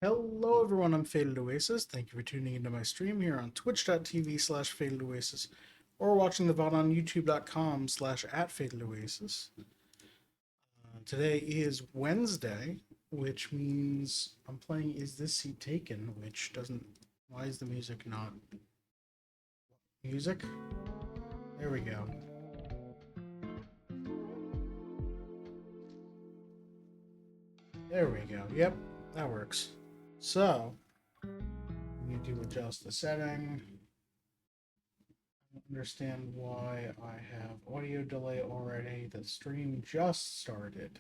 Hello everyone, I'm Faded Oasis. Thank you for tuning into my stream here on twitch.tv/Faded Oasis or watching the VOD on youtube.com/at Faded Oasis. Today is Wednesday, which means I'm playing Is This Seat Taken, which doesn't... Why is the music not... Music? There we go. There we go. Yep, that works. So, we need to adjust the setting. I don't understand why I have audio delay already. The stream just started.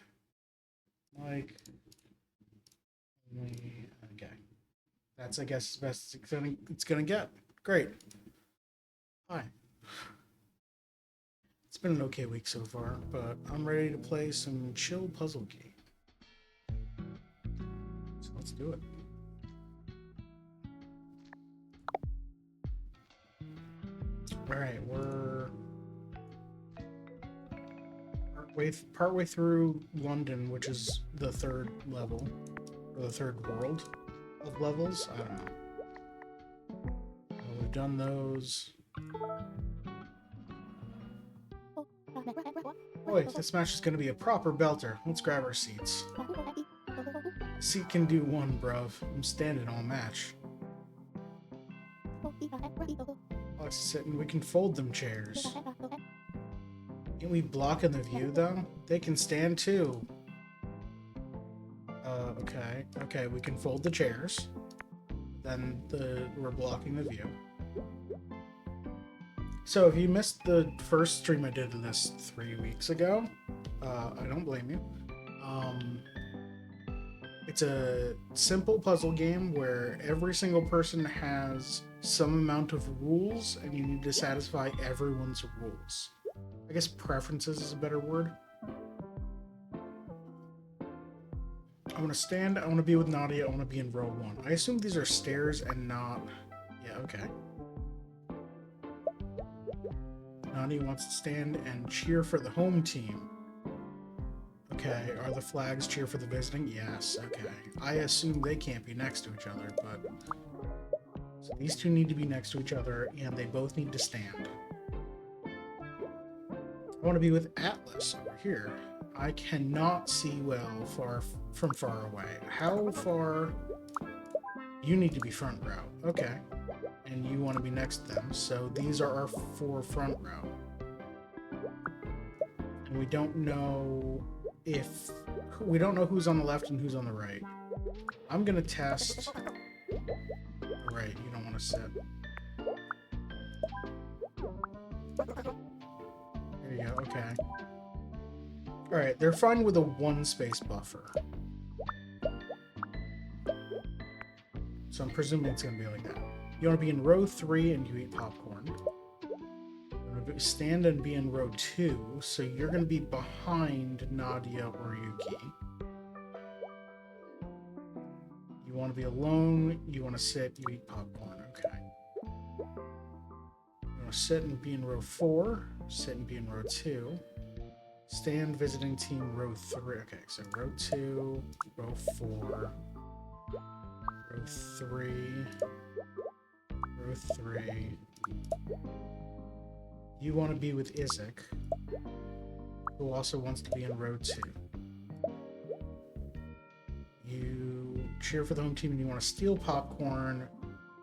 Like, okay. That's, I guess, as best it's gonna get. Great. Hi. It's been an okay week so far, but I'm ready to play some chill puzzle game. So let's do it. Alright, we're partway through London, which is the third level, or the third world of levels. I don't know. We've done those. Boy, this match is going to be a proper belter. Let's grab our seats. Seat can do one, bruv. I'm standing all match. Let's sit and we can fold them chairs. Can we block in the view, though? They can stand, too. Okay. Okay, we can fold the chairs. Then we're blocking the view. So if you missed the first stream I did of this 3 weeks ago, I don't blame you. It's a simple puzzle game where every single person has some amount of rules and you need to satisfy everyone's rules. I guess preferences is a better word. I want to stand, I want to be with Nadia, I want to be in row 1. I assume these are stairs and not... Yeah, okay. Nadia wants to stand and cheer for the home team. Okay, are the flags cheer for the visiting? Yes, okay. I assume they can't be next to each other, but... So these two need to be next to each other, and they both need to stand. I want to be with Atlas over here. I cannot see well from far away. How far? You need to be front row. Okay. And you want to be next to them. So these are our 4 front row. And we don't know who's on the left and who's on the right. I'm going to test... Right, you don't want to sit. There you go, okay. Alright, they're fine with a 1 space buffer. So I'm presuming it's going to be like that. You want to be in row 3 and you eat popcorn. You want to stand and be in row 2, so you're going to be behind Nadia or Yuki. You want to be alone, you want to sit, you eat popcorn, okay. You want to sit and be in row 4, sit and be in row 2. Stand visiting team row 3. Okay, so row 2, row 4, row 3, row 3. You want to be with Isaac, who also wants to be in row 2. You cheer for the home team and you want to steal popcorn.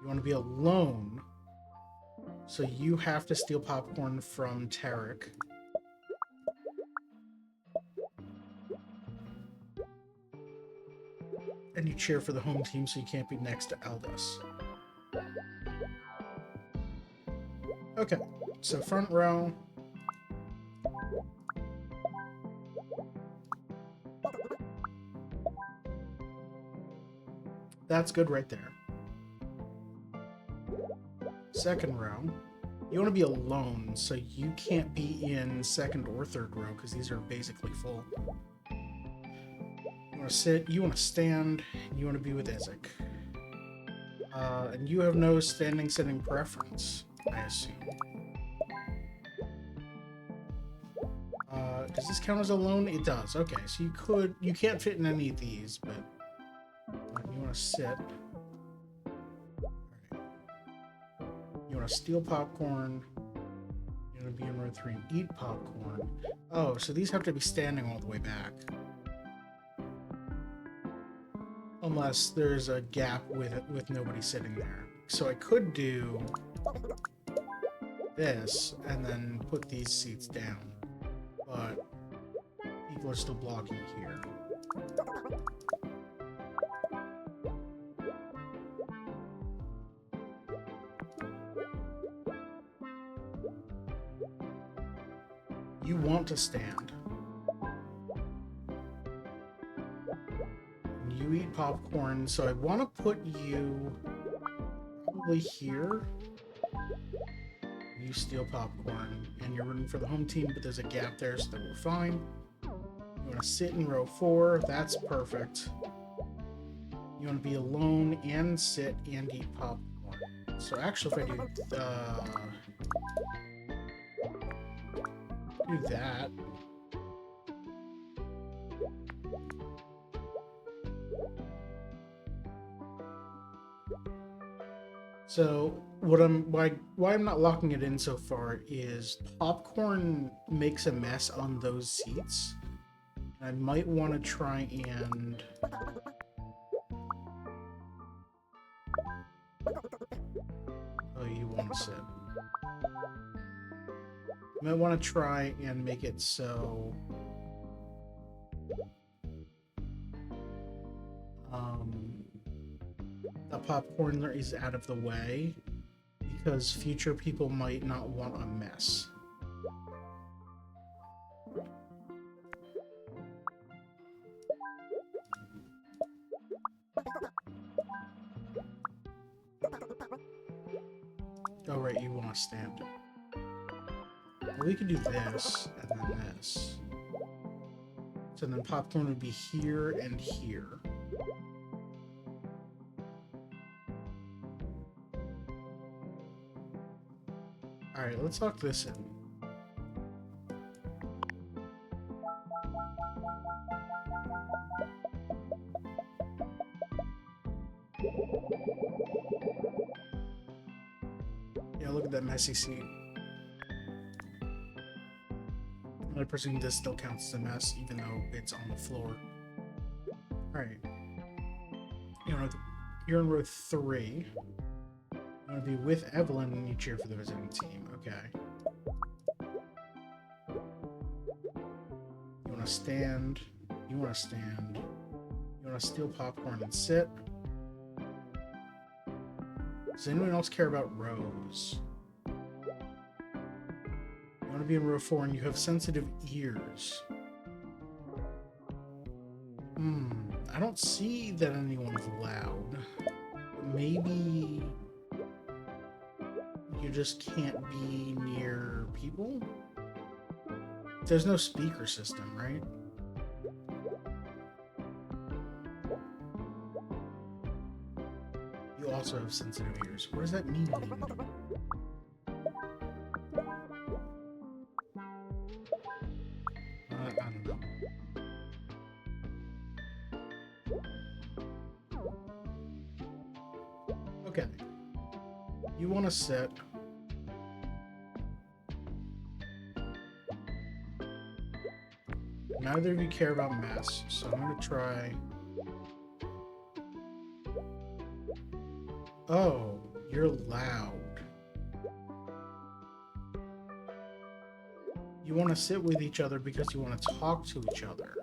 You want to be alone, so you have to steal popcorn from Tarek. And you cheer for the home team so you can't be next to Aldous. Okay, so front row. That's good right there. Second row. You want to be alone, so you can't be in second or third row because these are basically full. You want to sit, you want to stand, and you want to be with Isaac. And you have no standing sitting preference, I assume. Does this count as alone? It does. Okay, so you can't fit in any of these, but You want to sit. Alright. You want to steal popcorn. You want to be in row 3 and eat popcorn. Oh, so these have to be standing all the way back. Unless there's a gap with nobody sitting there. So I could do this and then put these seats down. But people are still blocking here. You want to stand. You eat popcorn, so I want to put you probably here. You steal popcorn, and you're rooting for the home team, but there's a gap there, so that we're fine. You want to sit in row 4. That's perfect. You want to be alone and sit and eat popcorn. So actually, if I do that. So why I'm not locking it in so far is popcorn makes a mess on those seats. I might want to try and you want to sit. I might want to try and make it so the popcorn is out of the way, because future people might not want a mess. Oh right, you want to stand. Well, we could do this, and then this. So then popcorn would be here and here. Alright, let's lock this in. Yeah, look at that messy seat. I presume this still counts as a mess, even though it's on the floor. Alright. You're in row 3. You want to be with Evelyn when you cheer for the visiting team. Okay. You want to stand. You want to stand. You want to steal popcorn and sit. Does anyone else care about rows? You want to be in row 4 and you have sensitive ears. I don't see that anyone's loud. Maybe you just can't be near people? There's no speaker system, right? You also have sensitive ears. What does that mean? I don't know. Okay. You want to sit. Neither of you care about mess, so I'm going to try... Oh, you're loud. You want to sit with each other because you want to talk to each other.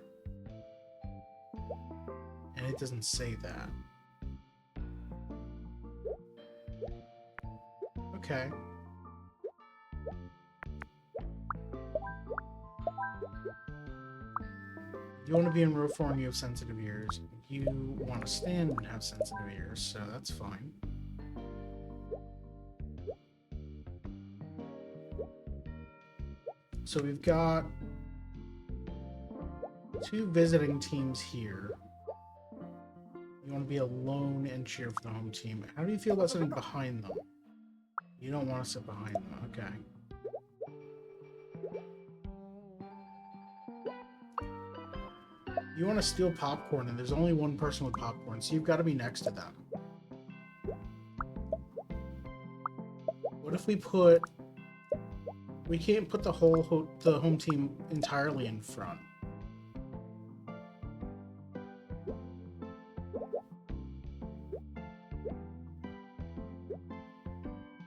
And it doesn't say that. Okay. You want to be in row 4 and you have sensitive ears. You want to stand and have sensitive ears, so that's fine. So we've got 2 visiting teams here. You want to be alone and cheer for the home team. How do you feel about sitting behind them? You don't want to sit behind them, okay. You want to steal popcorn, and there's only one person with popcorn, so you've got to be next to them. What if we put... We can't put the home team entirely in front.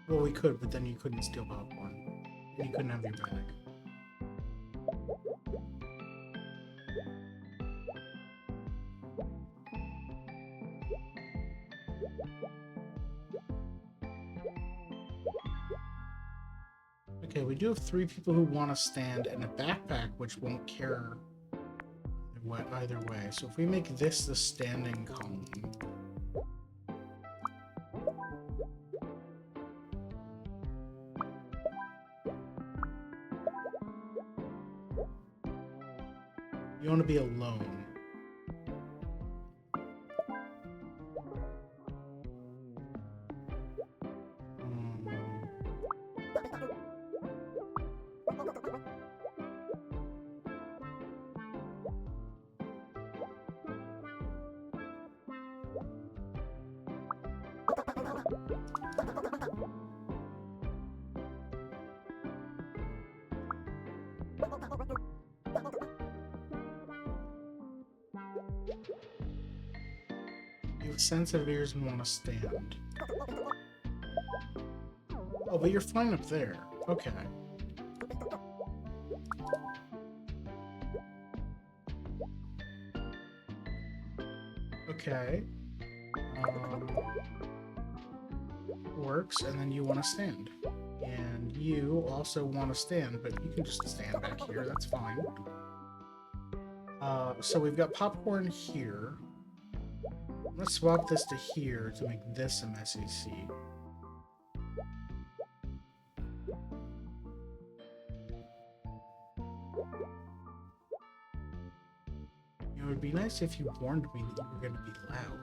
Well, we could, but then you couldn't steal popcorn. And you couldn't have your bag. Okay, we do have 3 people who want to stand and a backpack which won't care either way. So if we make this the standing column... You want to be alone. You have sensitive ears and want to stand. Oh, but you're fine up there. Okay. Okay. Works, and then you want to stand. And you also want to stand, but you can just stand back here, that's fine. So we've got popcorn here. I'm gonna swap this to here to make this a messy seat. It would be nice if you warned me that you were gonna be loud.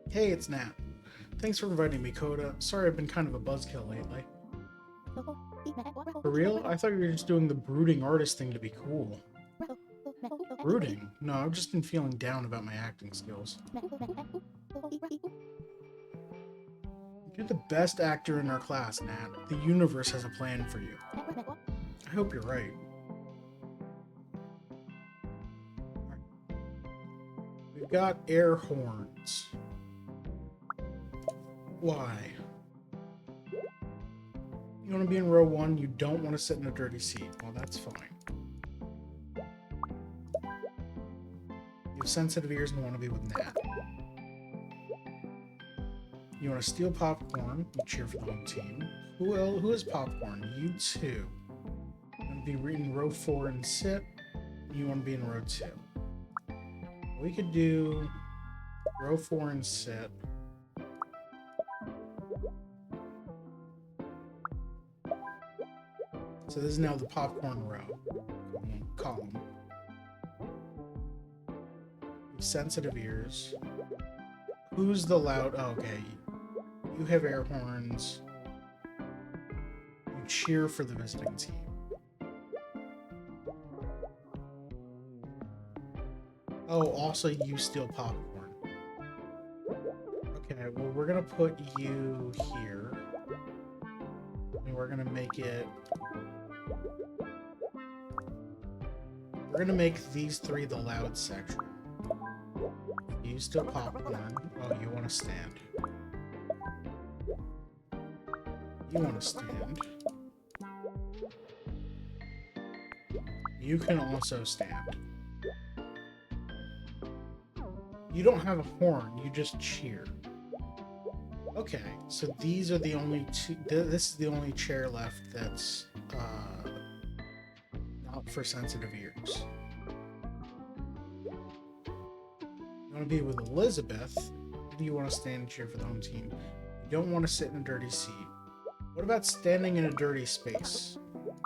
Hey, it's Nat. Thanks for inviting me, Coda. Sorry I've been kind of a buzzkill lately. For real? I thought you were just doing the brooding artist thing to be cool. Brooding? No, I've just been feeling down about my acting skills. You're the best actor in our class, Nat. The universe has a plan for you. I hope you're right. We've got air horns. Why? You want to be in row 1, you don't want to sit in a dirty seat. Well, that's fine. You have sensitive ears and want to be with Nat. You want to steal popcorn, you cheer for the home team. Who is popcorn? You 2. You want to be in row 4 and sit. You want to be in row 2. We could do row 4 and sit. So this is now the popcorn row column. Sensitive ears. Who's the loud? Oh, okay. You have air horns. You cheer for the visiting team. Oh, also you steal popcorn. Okay, well we're gonna put you here. And we're gonna make it... We're gonna make these 3 the loud section. You steal popcorn. Oh, you want to stand. You want to stand. You can also stand. You don't have a horn, you just cheer. Okay, so these are the only 2... This is the only chair left that's not for sensitive ears. You want to be with Elizabeth, and you want to stand and cheer for the home team. You don't want to sit in a dirty seat. What about standing in a dirty space?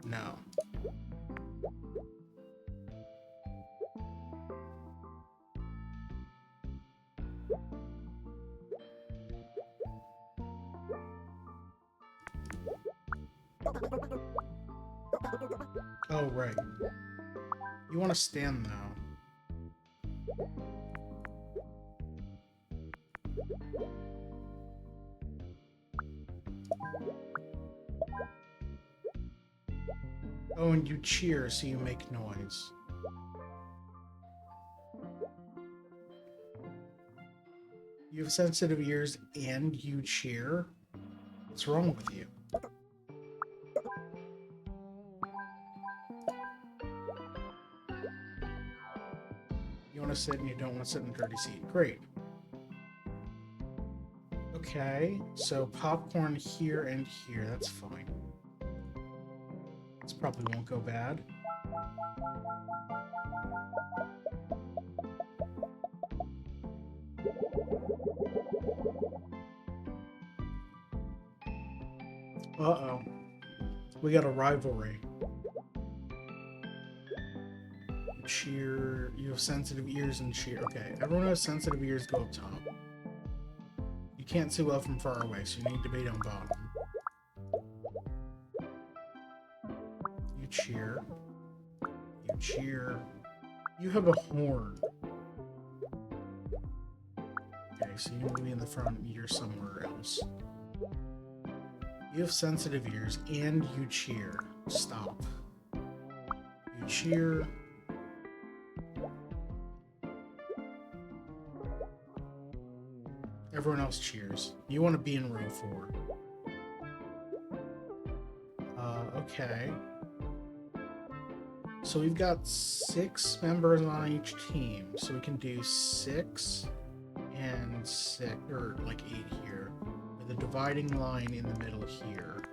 No. Oh, right. You want to stand, though. Oh, and you cheer, so you make noise. You have sensitive ears and you cheer? What's wrong with you? You want to sit and you don't want to sit in a dirty seat. Great. Okay, so popcorn here and here. That's fine. This probably won't go bad. Uh-oh. We got a rivalry. Cheer. You have sensitive ears and cheer. Okay, everyone who has sensitive ears go up top. You can't see well from far away, so you need to be down bottom. You cheer. You cheer. You have a horn. Okay, so you need to be in the front and you're somewhere else. You have sensitive ears and you cheer. Stop. You cheer. Everyone else cheers. You want to be in row 4. Okay. So we've got 6 members on each team. So we can do 6 and 6, or like 8 here. With a dividing line in the middle here.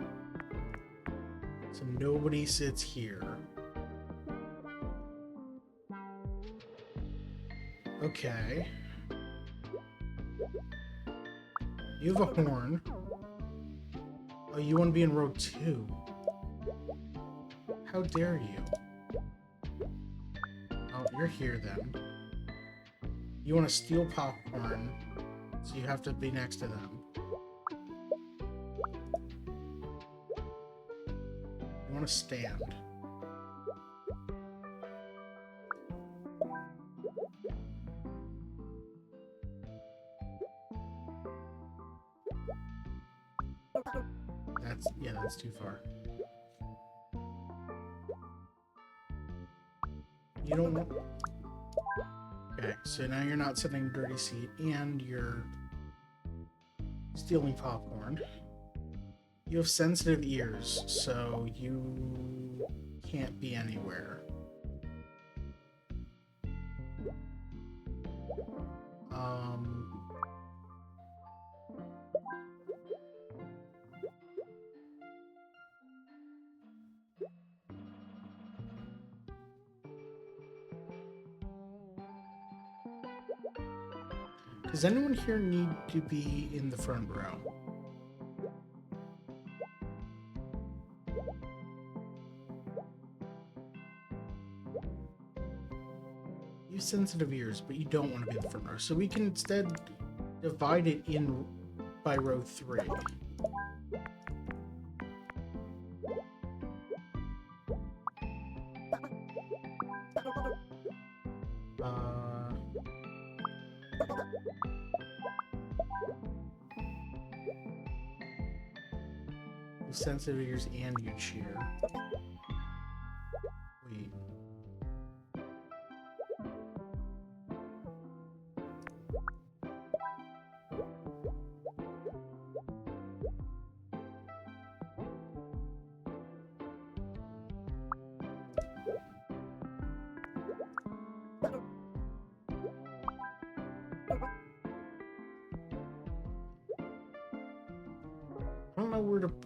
So nobody sits here. Okay. You have a horn. Oh, you want to be in row 2. How dare you? Oh, you're here then. You want to steal popcorn, so you have to be next to them. You want to stand. That's too far. You don't want... Okay, so now you're not sitting in a dirty seat, and you're stealing popcorn. You have sensitive ears, so you can't be anywhere. Does anyone here need to be in the front row? You have sensitive ears, but you don't want to be in the front row. So we can instead divide it in by row 3. Sensitive ears and you cheer. Wait.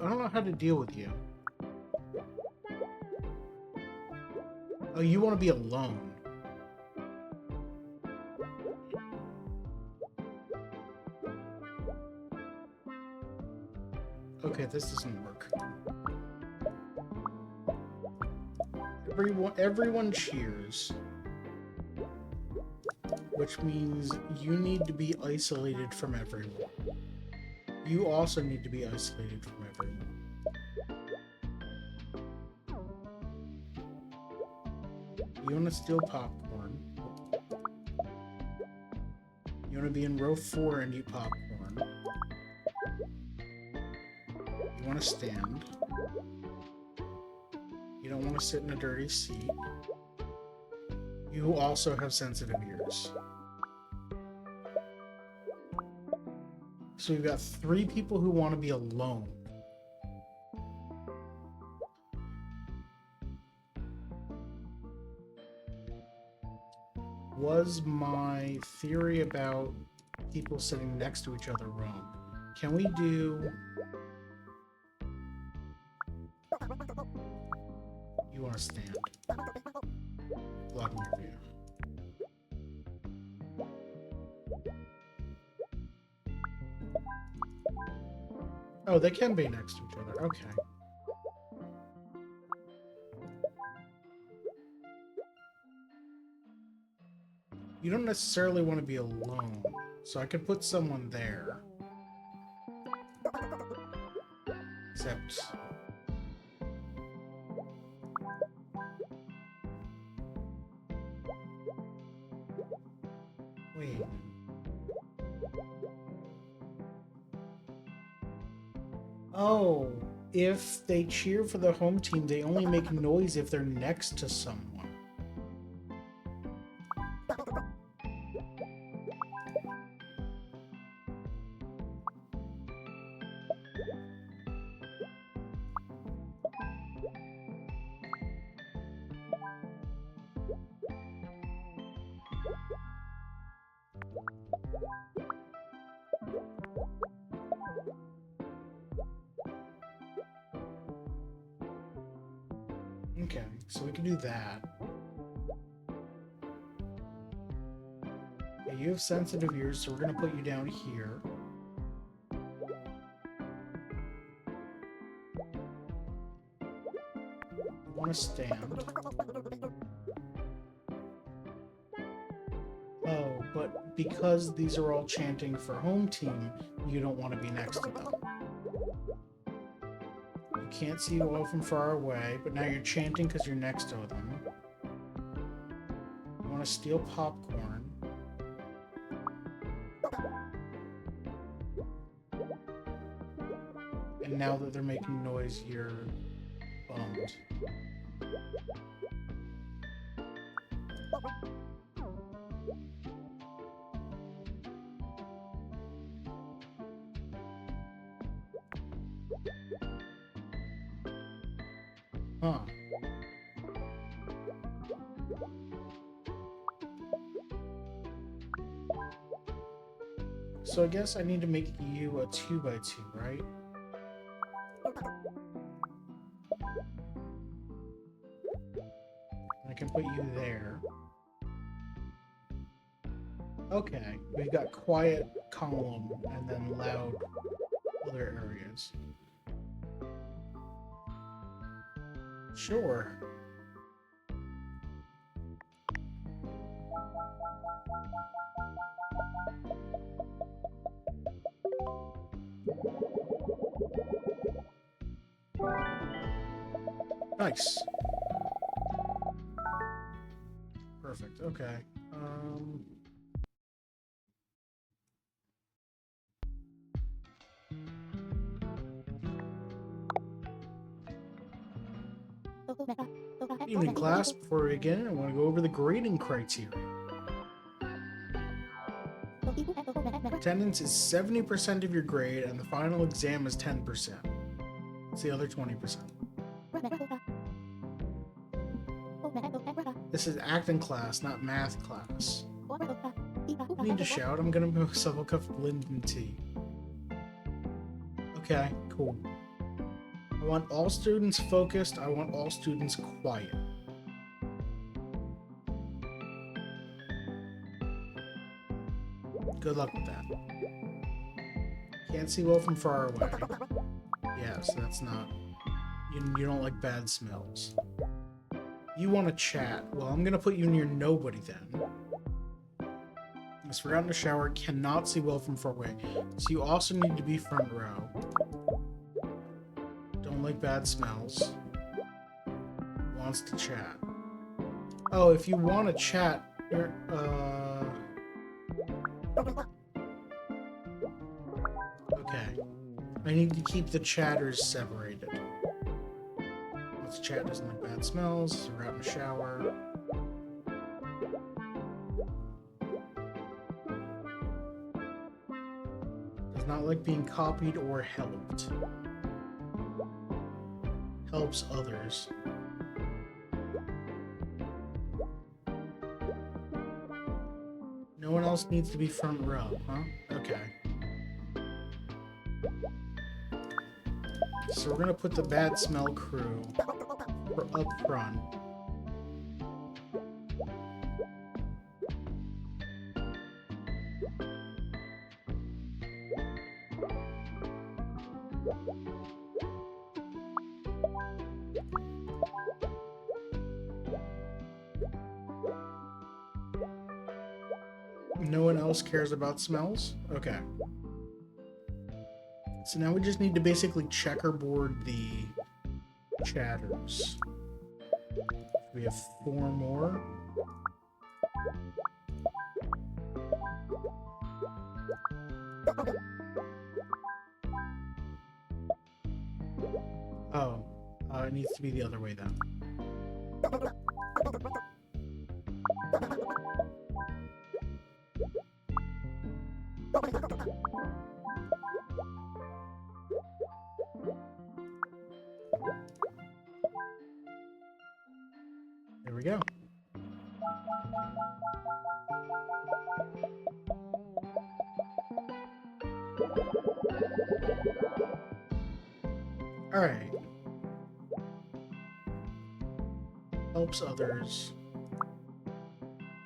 I don't know how to deal with you. Oh, you want to be alone. Okay, this doesn't work. Everyone cheers. Which means you need to be isolated from everyone. You also need to be isolated from everyone. You want to steal popcorn. You want to be in row 4 and eat popcorn. You want to stand. You don't want to sit in a dirty seat. You also have sensitive ears. So we've got 3 people who want to be alone. Was my theory about people sitting next to each other wrong? Can we do... You want to stand. Blocking your view. Oh, they can be next to each other. Okay. You don't necessarily want to be alone, so I could put someone there. Except... Wait. Oh, if they cheer for the home team, they only make noise if they're next to someone. Okay, so we can do that. Okay, you have sensitive ears, so we're going to put you down here. You want to stand. Oh, but because these are all chanting for home team, you don't want to be next to them. You can't see well from far away, but now you're chanting because you're next to them. You want to steal popcorn. And now that they're making noise, you're bummed. Huh. So I guess I need to make you a 2x2, right? I can put you there. Okay, we've got quiet column and then loud other areas. Sure. Nice. Perfect. Okay. Evening class. Before we begin, I want to go over the grading criteria. Attendance is 70% of your grade, and the final exam is 10%. It's the other 20%. This is acting class, not math class. I need to shout. I'm gonna make myself a cup of Linden tea. Okay, cool. I want all students focused. I want all students quiet. Good luck with that. Can't see well from far away. Yeah, so that's not... You don't like bad smells. You want to chat. Well, I'm going to put you near nobody then. Has forgotten to shower. Cannot see well from far away. So you also need to be front row. Don't like bad smells. Wants to chat. Oh, if you want to chat, you're, okay. I need to keep the chatters separated. Once chat doesn't like bad smells, we're out in the shower. Does not like being copied or helped. Helps others. No one else needs to be front row, huh? Okay. So we're gonna put the bad smell crew up front. No one else cares about smells? Okay. So now we just need to basically checkerboard the chatters. We have 4 more. Oh, it needs to be the other way then. There we go. Alright. Helps others.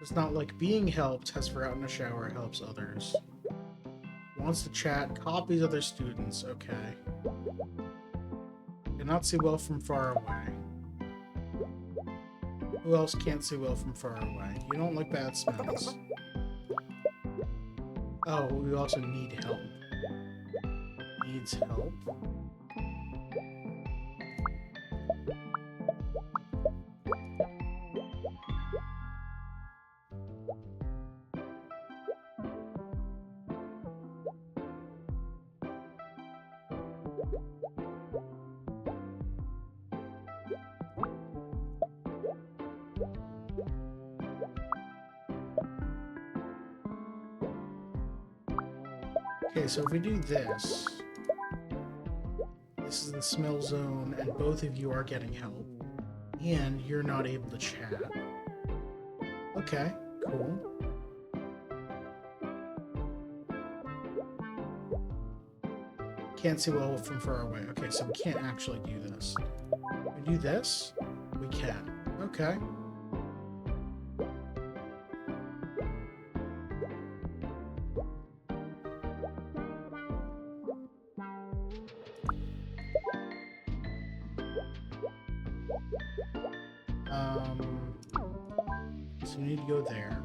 Does not like being helped, has forgotten to shower, helps others. Wants to chat, copies other students, okay. Cannot see well from far away. Who else can't see well from far away? You don't like bad smells. Oh, we also need help. Needs help. Okay, so if we do this, this is the smell zone, and both of you are getting help, and you're not able to chat. Okay, cool. Can't see well from far away. Okay, so we can't actually do this. We do this? We can. Okay. So you need to go there.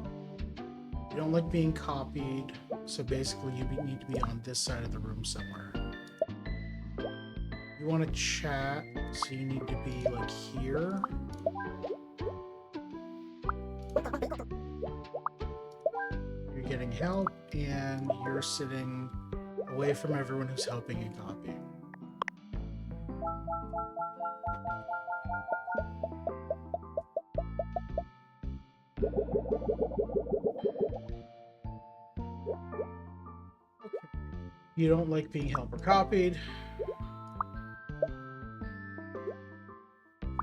You don't like being copied, so basically you need to be on this side of the room somewhere. You want to chat, so you need to be like here. You're getting help, and you're sitting away from everyone who's helping and copying. You don't like being helped or copied.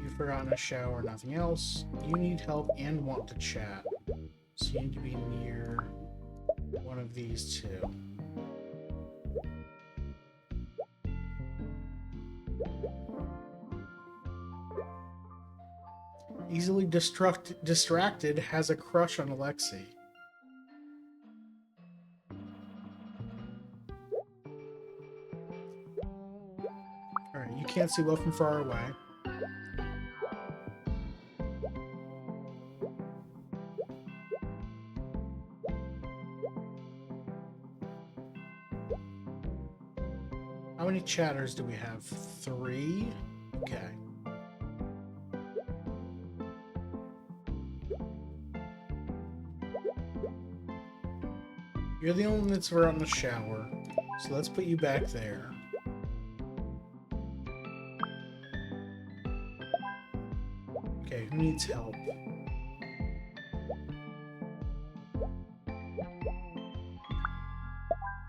You've forgotten a shower, nothing else. You need help and want to chat. So you need to be near one of these two. Easily distracted, has a crush on Alexi. Alright, you can't see well from far away. How many chatters do we have? 3? Okay. You're the only one that's ever on the shower. So let's put you back there. Okay, who needs help?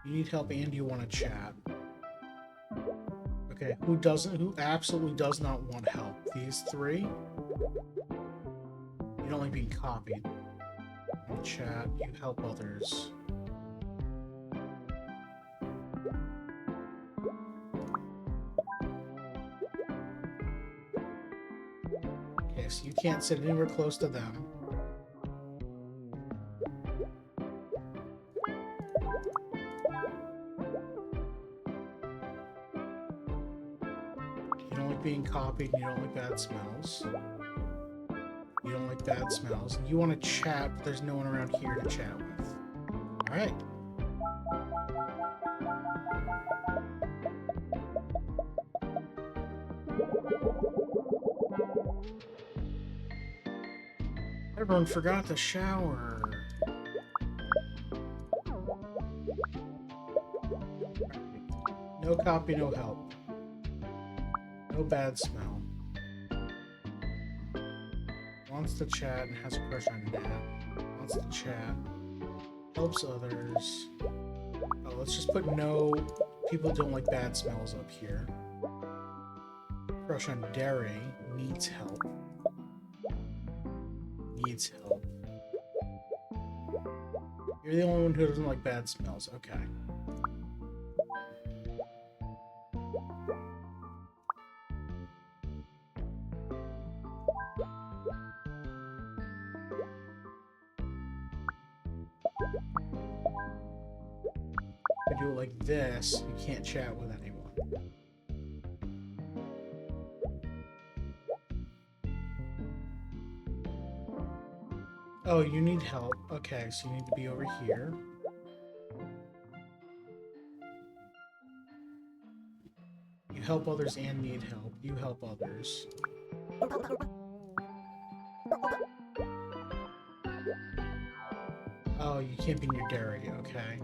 You need help and you want to chat. Okay, who absolutely does not want help? These three? You don't like being copied. You chat, you help others. Okay, so you can't sit anywhere close to them. You don't like being copied and you don't like bad smells. You don't like bad smells. You want to chat, but there's no one around here to chat with. Alright. Everyone forgot to shower. No copy, no help. No bad smell. Wants to chat and has a crush on Nat. Wants to chat. Helps others. Oh, let's just put no... People don't like bad smells up here. Crush on Derry. Needs help. Needs help. You're the only one who doesn't like bad smells. Okay. If I do it like this, you can't chat with anyone. Oh, you need help. Okay, so you need to be over here. You help others and need help. You help others. Oh, you can't be near dairy. Okay.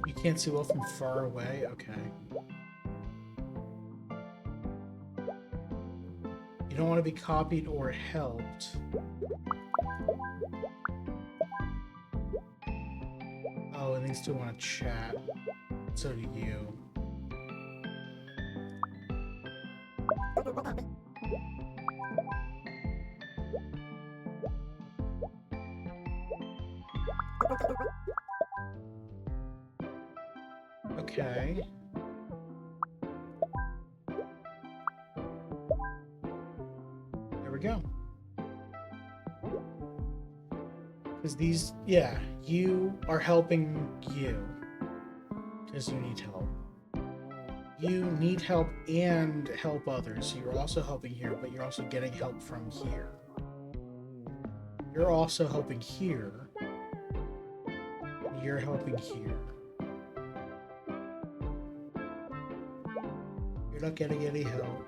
You can't see well from far away? Okay. You don't want to be copied or helped. Oh, and these two want to chat. So do you. Okay. There we go. Because these, yeah, you are helping you. Because you need help. You need help and help others. You're also helping here, but you're also getting help from here. You're also helping here. You're helping here. You're not getting any help.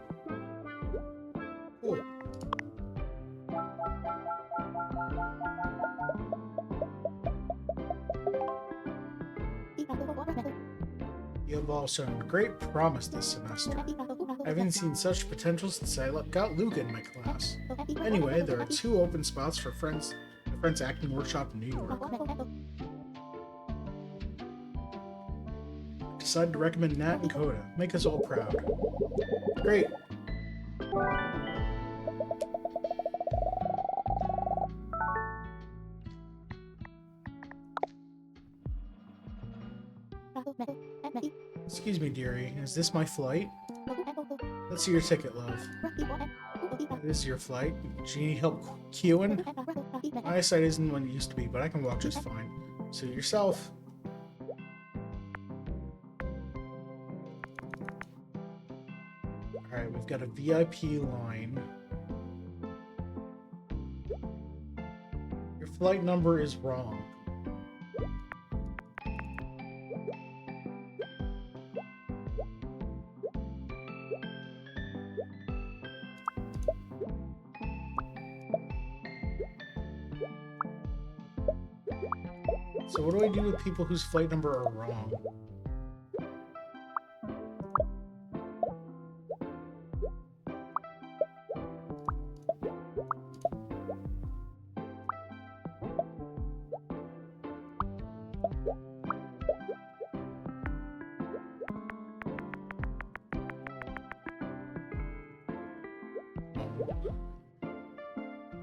Cool. You have all shown great promise this semester. I haven't seen such potential since I got Luca in my class. Anyway, there are 2 open spots for Friends Acting Workshop in New York. Decided to recommend Nat and Coda. Make us all proud. Great. Excuse me, dearie. Is this my flight? Let's see your ticket, love. This is your flight. Do you need help queuing? My eyesight isn't what it used to be, but I can walk just fine. Suit yourself. Alright, we've got a VIP line. Your flight number is wrong. So what do I do with people whose flight number are wrong?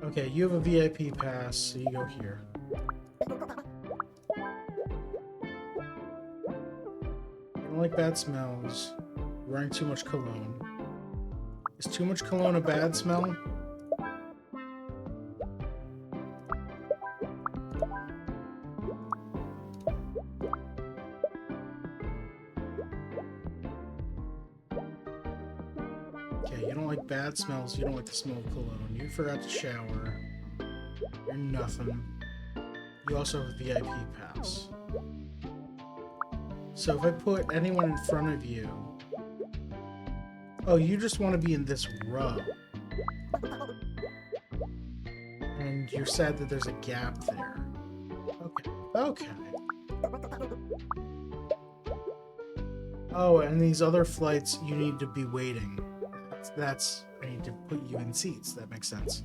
Okay, you have a VIP pass, so you go here. You don't like bad smells. You're wearing too much cologne. Is too much cologne a bad smell? Okay, you don't like bad smells. You don't like the smell of cologne. You forgot to shower. You're nothing. You also have a VIP pass. So if I put anyone in front of you... Oh, you just want to be in this row. And you're sad that there's a gap there. Okay. Okay. Oh, and these other flights, you need to be waiting. That's I need to put you in seats. That makes sense.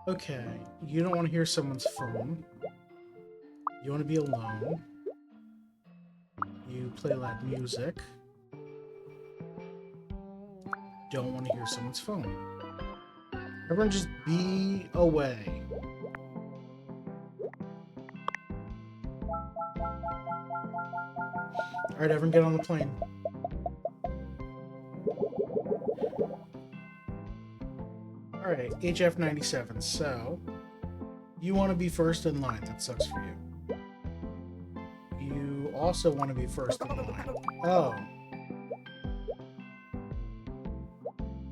Okay, you don't want to hear someone's phone. You want to be alone. You play loud music. Don't want to hear someone's phone. Everyone just be away. Alright, everyone get on the plane. Alright, HF97, so... You want to be first in line, that sucks for you. You also want to be first in line. Oh.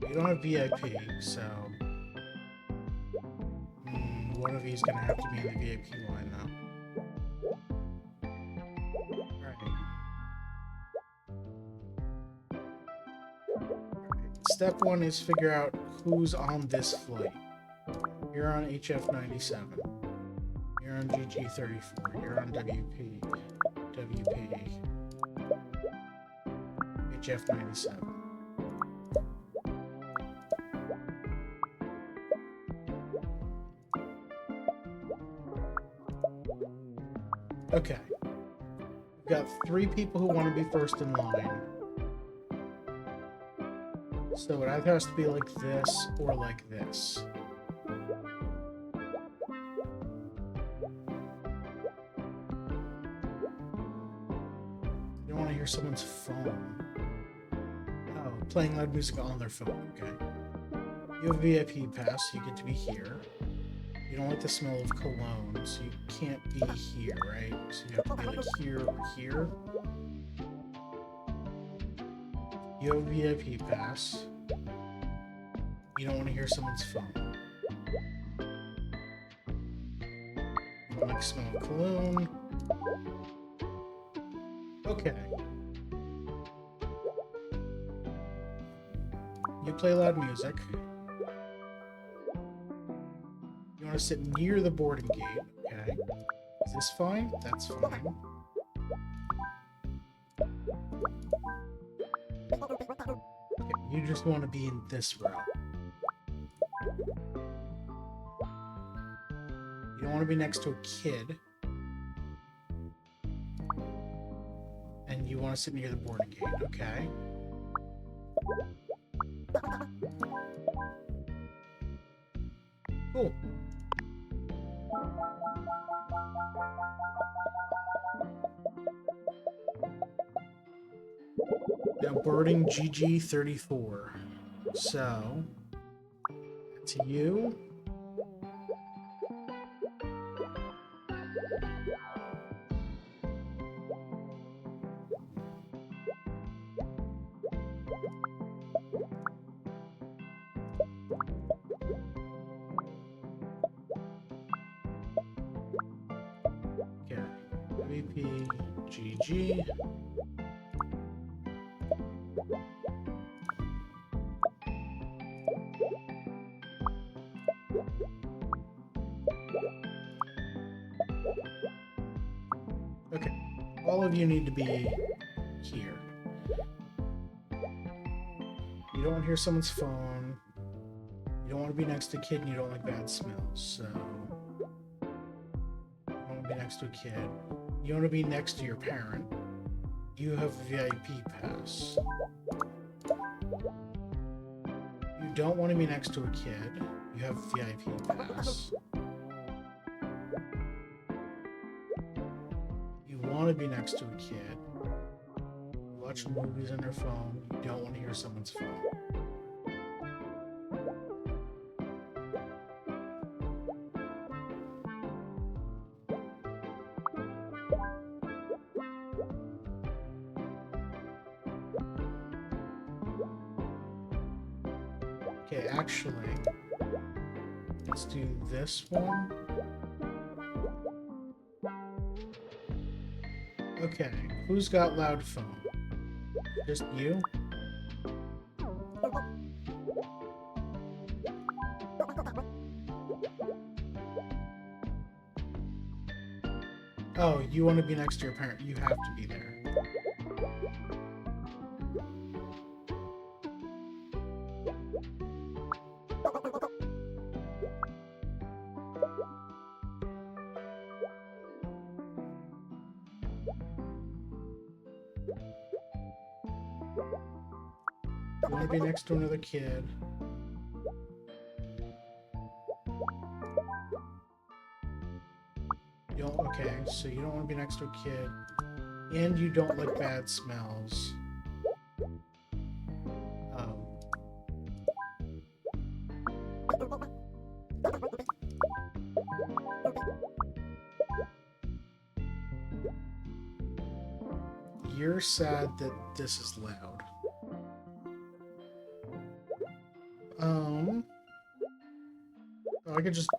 You don't have VIP, so... one of you is going to have to be in the VIP line now. Alright. Step one is figure out who's on this flight. You're on HF97. You're on GG34. You're on WP. HF97. Okay. We've got 3 people who want to be first in line. So it either has to be like this or like this. You don't want to hear someone's phone. Oh, playing loud music on their phone, okay. You have a VIP pass, so you get to be here. You don't like the smell of cologne, so you can't be here, right? So you have to be like here or here. You have a VIP pass. You don't want to hear someone's phone. You don't like the smell of cologne. Okay. You play loud music. You want to sit near the boarding gate, okay? Is this fine? That's fine. Okay, you just want to be in this row. You don't want to be next to a kid. And you want to sit near the boarding gate, okay? Cool. Now boarding GG34. So, to you. VP GG. Okay, all of you need to be here. You don't want to hear someone's phone. You don't want to be next to a kid and you don't like bad smells, so... You don't want to be next to a kid. You want to be next to your parent. You have VIP pass. You don't want to be next to a kid. You have VIP pass. You want to be next to a kid. You watch movies on their phone. You don't want to hear someone's phone. Okay, actually, let's do this one. Okay, who's got loud phone? Just you? Oh, you want to be next to your parent. You have to be there. You want to be next to another kid. You don't, okay, so you don't want to be next to a kid. And you don't like bad smells. You're sad that this is loud. I could just...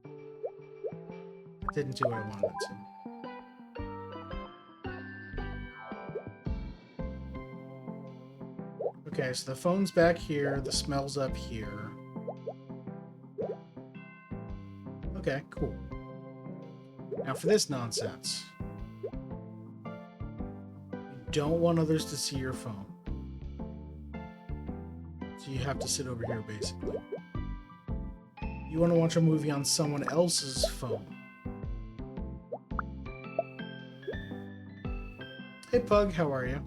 I didn't do what I wanted to. Okay, so the phone's back here, the smell's up here. Okay, cool. Now for this nonsense. You don't want others to see your phone. So you have to sit over here, basically. You want to watch a movie on someone else's phone. Hey Pug, how are you?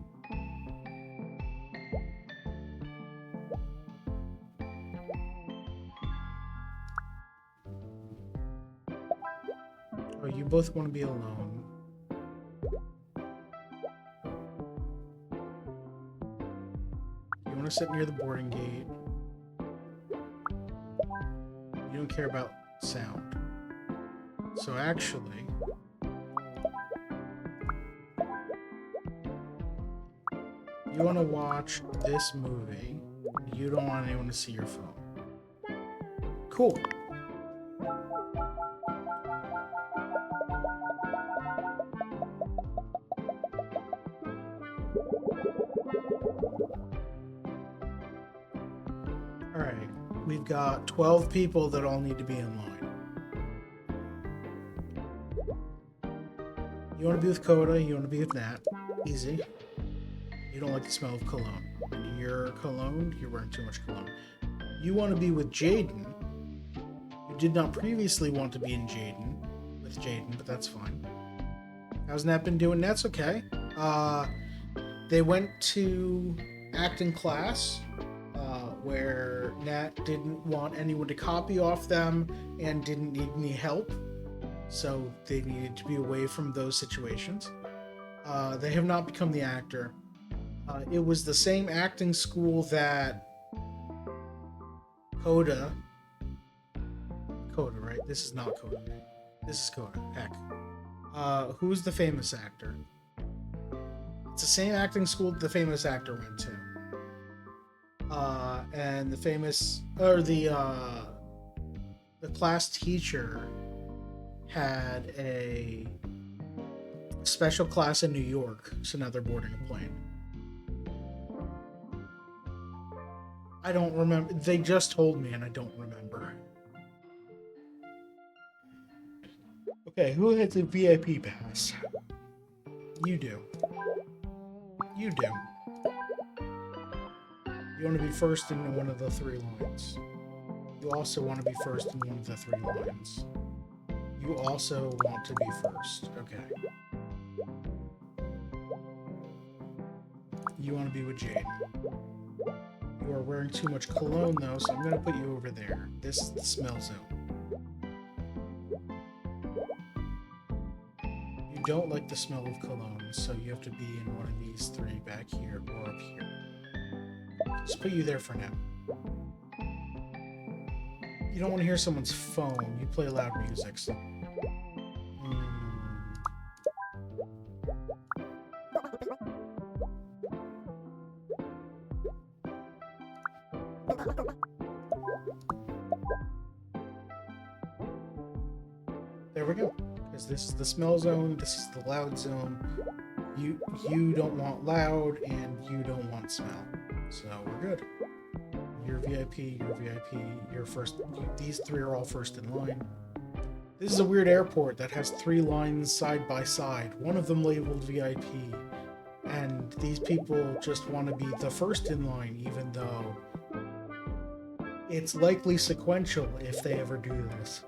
Oh, you both want to be alone. You want to sit near the boarding gate. You don't care about sound. So actually... You want to watch this movie. You don't want anyone to see your phone. Cool. Alright. We've got 12 people that all need to be in line. You want to be with Coda, you want to be with Nat. Easy. You don't like the smell of cologne. When you're cologne, you're wearing too much cologne. You want to be with Jaden. You did not previously want to be with Jaden, but that's fine. How's Nat been doing? Nat's okay. They went to acting class, where Nat didn't want anyone to copy off them and didn't need any help. So they needed to be away from those situations. They have not become the actor. It was the same acting school that Coda, right? This is not Coda. This is Coda. Heck. Who's the famous actor? It's the same acting school that the famous actor went to. And the famous, or the class teacher had a special class in New York, so now they're boarding a plane. I don't remember. They just told me and I don't remember. Okay, who has a VIP pass? You do. You do. You want to be first in one of the 3 lines. You also want to be first in one of the 3 lines. You also want to be first. Okay. You want to be with Jade. You are wearing too much cologne, though, so I'm going to put you over there. This is the smell zone. You don't like the smell of cologne, so you have to be in one of these 3 back here or up here. Let's put you there for now. You don't want to hear someone's phone. You play loud music, so... There we go. Because this is the smell zone, this is the loud zone. You don't want loud, and you don't want smell. So we're good. You're VIP, you're first. These 3 are all first in line. This is a weird airport that has 3 lines side by side, one of them labeled VIP. And these people just want to be the first in line, even though it's likely sequential if they ever do this.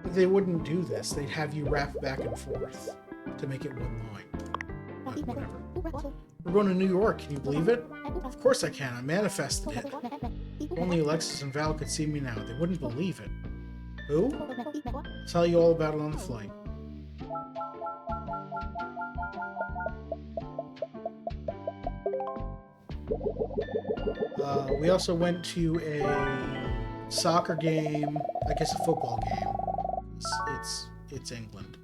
But they wouldn't do this. They'd have you wrap back and forth to make it 1 line. But whatever. We're going to New York. Can you believe it? Of course I can. I manifested it. If only Alexis and Val could see me now. They wouldn't believe it. Who? I'll tell you all about it on the flight. We also went to a soccer game, I guess a football game. It's England.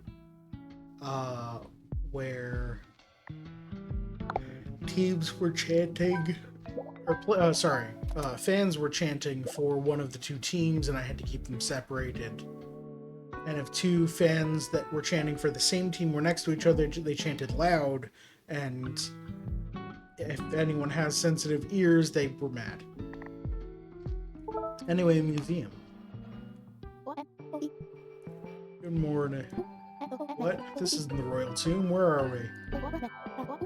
Where teams were chanting, fans were chanting for one of the 2 teams, and I had to keep them separated. And if 2 fans that were chanting for the same team were next to each other, they chanted loud, and if anyone has sensitive ears, they were mad. Anyway, museum. Good morning. What? This isn't the royal tomb. Where are we?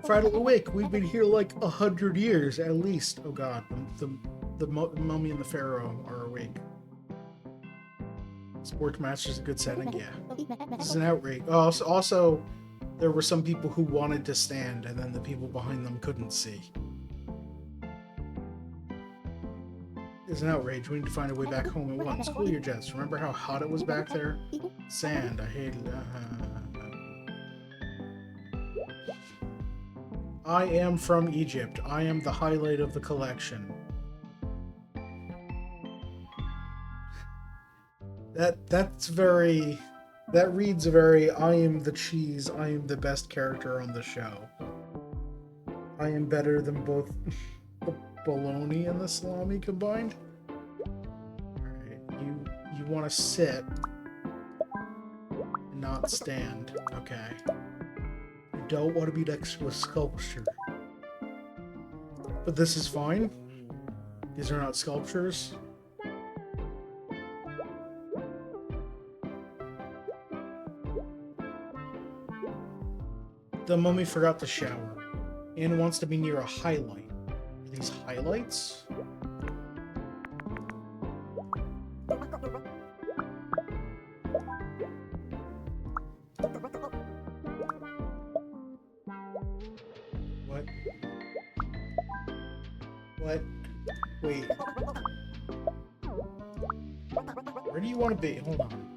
Friday awake. We've been here like 100 years at least. Oh god, the mummy and the pharaoh are awake. Sports match is a good setting. Yeah. This is an outrage. Also, there were some people who wanted to stand, and then the people behind them couldn't see. It's an outrage. We need to find a way back home at once. Cool your jets. Remember how hot it was back there? Sand. I hated it. I am from Egypt. I am the highlight of the collection. That reads very, I am the cheese, I am the best character on the show. I am better than both the bologna and the salami combined. Alright, you want to sit and not stand. Okay. You don't want to be next to a sculpture. But this is fine. These are not sculptures. The mummy forgot to shower. And wants to be near a highlight. Are these highlights? What? What? Wait. Where do you want to be? Hold on.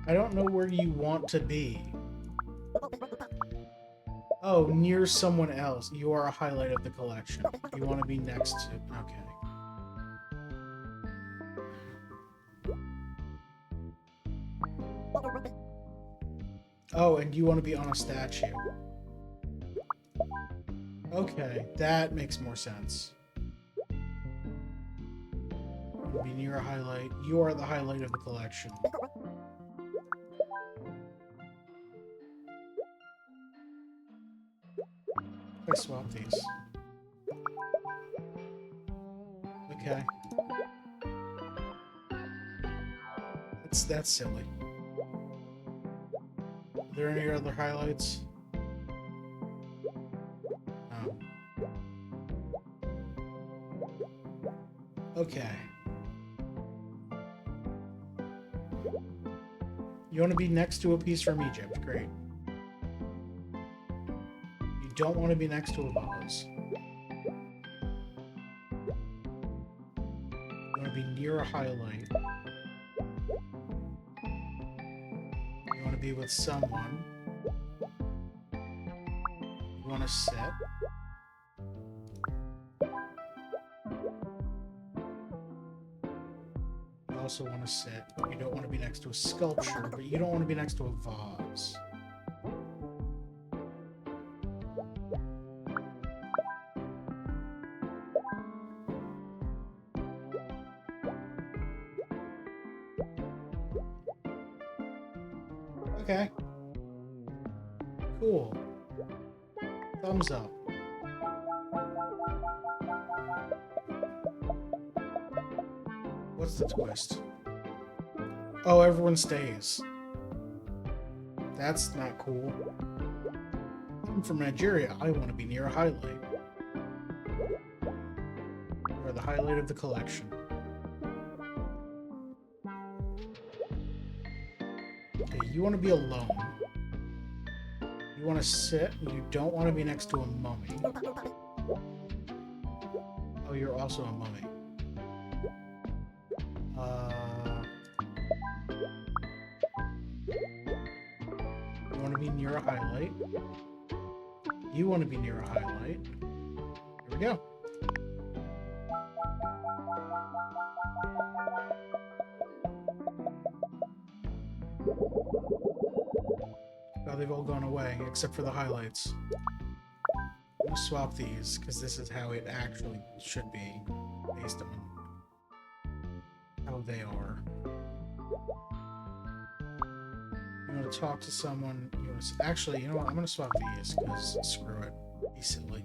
I don't know where you want to be. Oh, near someone else. You are a highlight of the collection. You want to be next to... Okay. Oh, and you want to be on a statue. Okay, that makes more sense. Be near a highlight. You are the highlight of the collection. I swap these. Okay. That's silly. Are there any other highlights? No. Okay. You want to be next to a piece from Egypt. Great. You don't want to be next to a vase. You want to be near a highlight. You want to be with someone. You want to sit. You also want to sit. You don't want to be next to a sculpture, but you don't want to be next to a vase. Okay. Cool. Thumbs up. What's the twist? Oh, everyone stays. That's not cool. I'm from Nigeria. I want to be near a highlight. Or the highlight of the collection. Okay, you want to be alone. You want to sit, and you don't want to be next to a mummy. Oh, you're also a mummy. You want to be near a highlight. You want to be near a highlight. Here we go. Now they've all gone away, except for the highlights. I'm gonna swap these, because this is how it actually should be, based on how they are. You want to talk to someone, you want to... Actually, you know what, I'm gonna swap these, because screw it. Be silly.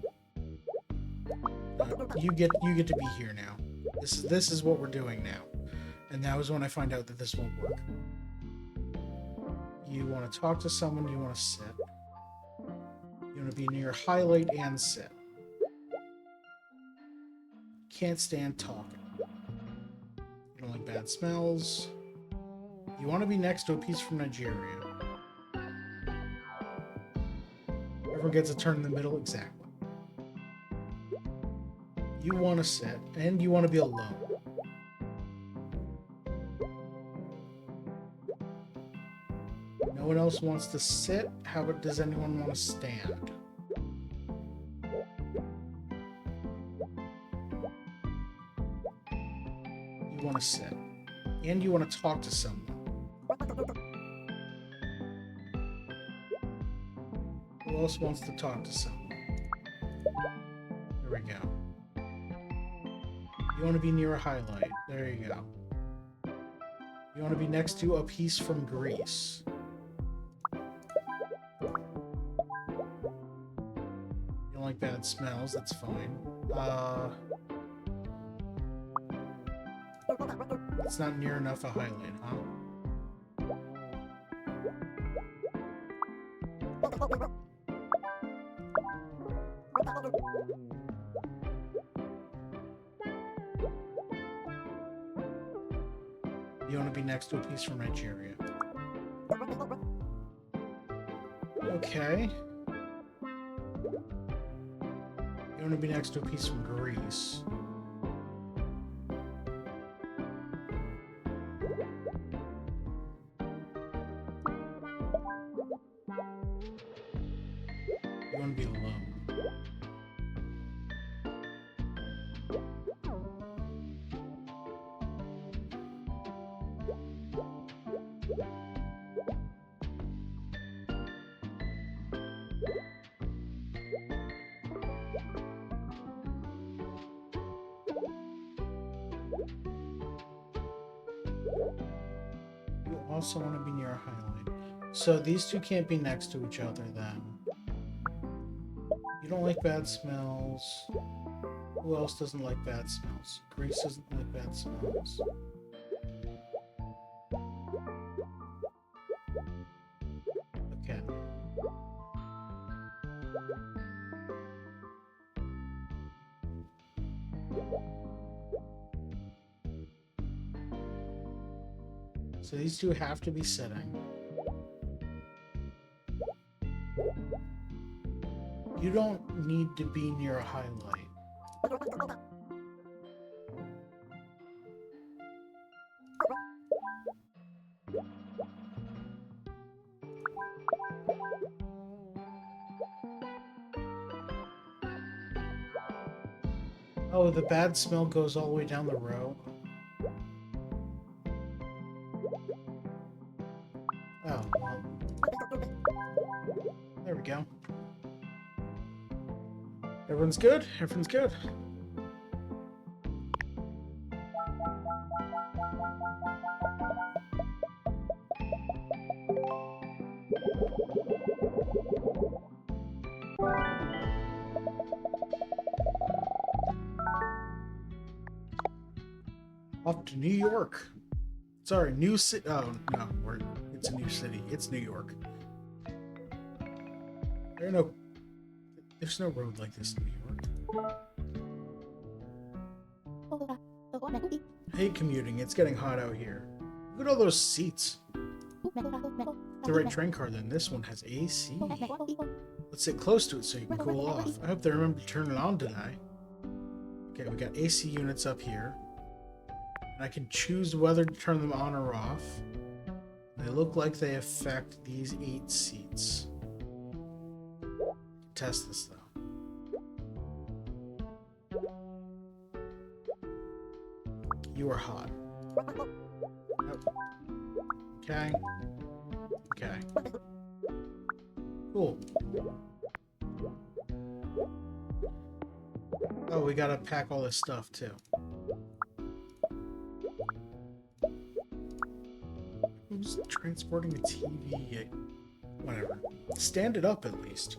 You get to be here now. This is what we're doing now. And that was when I find out that this won't work. You want to talk to someone, you want to sit. You want to be near highlight and sit. Can't stand talking. You don't like bad smells. You want to be next to a piece from Nigeria. Everyone gets a turn in the middle, exactly. You want to sit, and you want to be alone. No one else wants to sit. How about does anyone want to stand? You want to sit. And you want to talk to someone. Who else wants to talk to someone? There we go. You want to be near a highlight. There you go. You want to be next to a piece from Greece. You don't like bad smells, that's fine. It's not near enough a highlight, huh? You want to be next to a piece from Nigeria. Okay. You want to be next to a piece from Greece. You want want to be alone. You also want to be near a highlight. So these two can't be next to each other then. You don't like bad smells. Who else doesn't like bad smells? Grace doesn't like bad smells. Okay. So these two have to be sitting. You don't need to be near a highlight. Oh, the bad smell goes all the way down the row. Oh, well. There we go. Everyone's good? Everyone's good. Off to New York. Sorry, new city. Oh, no, it's a new city. It's New York. There's no road like this in New York. Hate commuting. It's getting hot out here. Look at all those seats. The right train car, then. This one has AC. Let's sit close to it so you can cool off. I hope they remember to turn it on today. Okay, we got AC units up here. And I can choose whether to turn them on or off. They look like they affect these 8 seats. Test this, though. You are hot. Nope. Okay. Okay. Cool. Oh, we gotta pack all this stuff, too. Who's transporting a TV? Whatever. Stand it up, at least.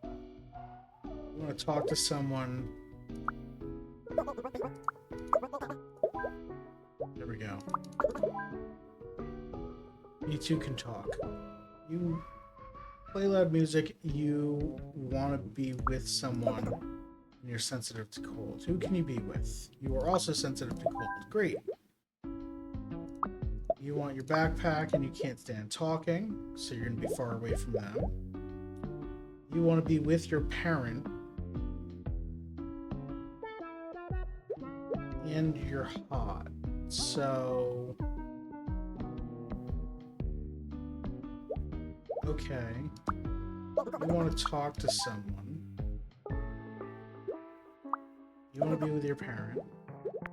You want to talk to someone. There we go. You two can talk. You play loud music. You want to be with someone, and you're sensitive to cold. Who can you be with? You are also sensitive to cold. Great. You want your backpack, and you can't stand talking, so you're going to be far away from them. You want to be with your parent, and you're hot. So, okay. You want to talk to someone. You want to be with your parent.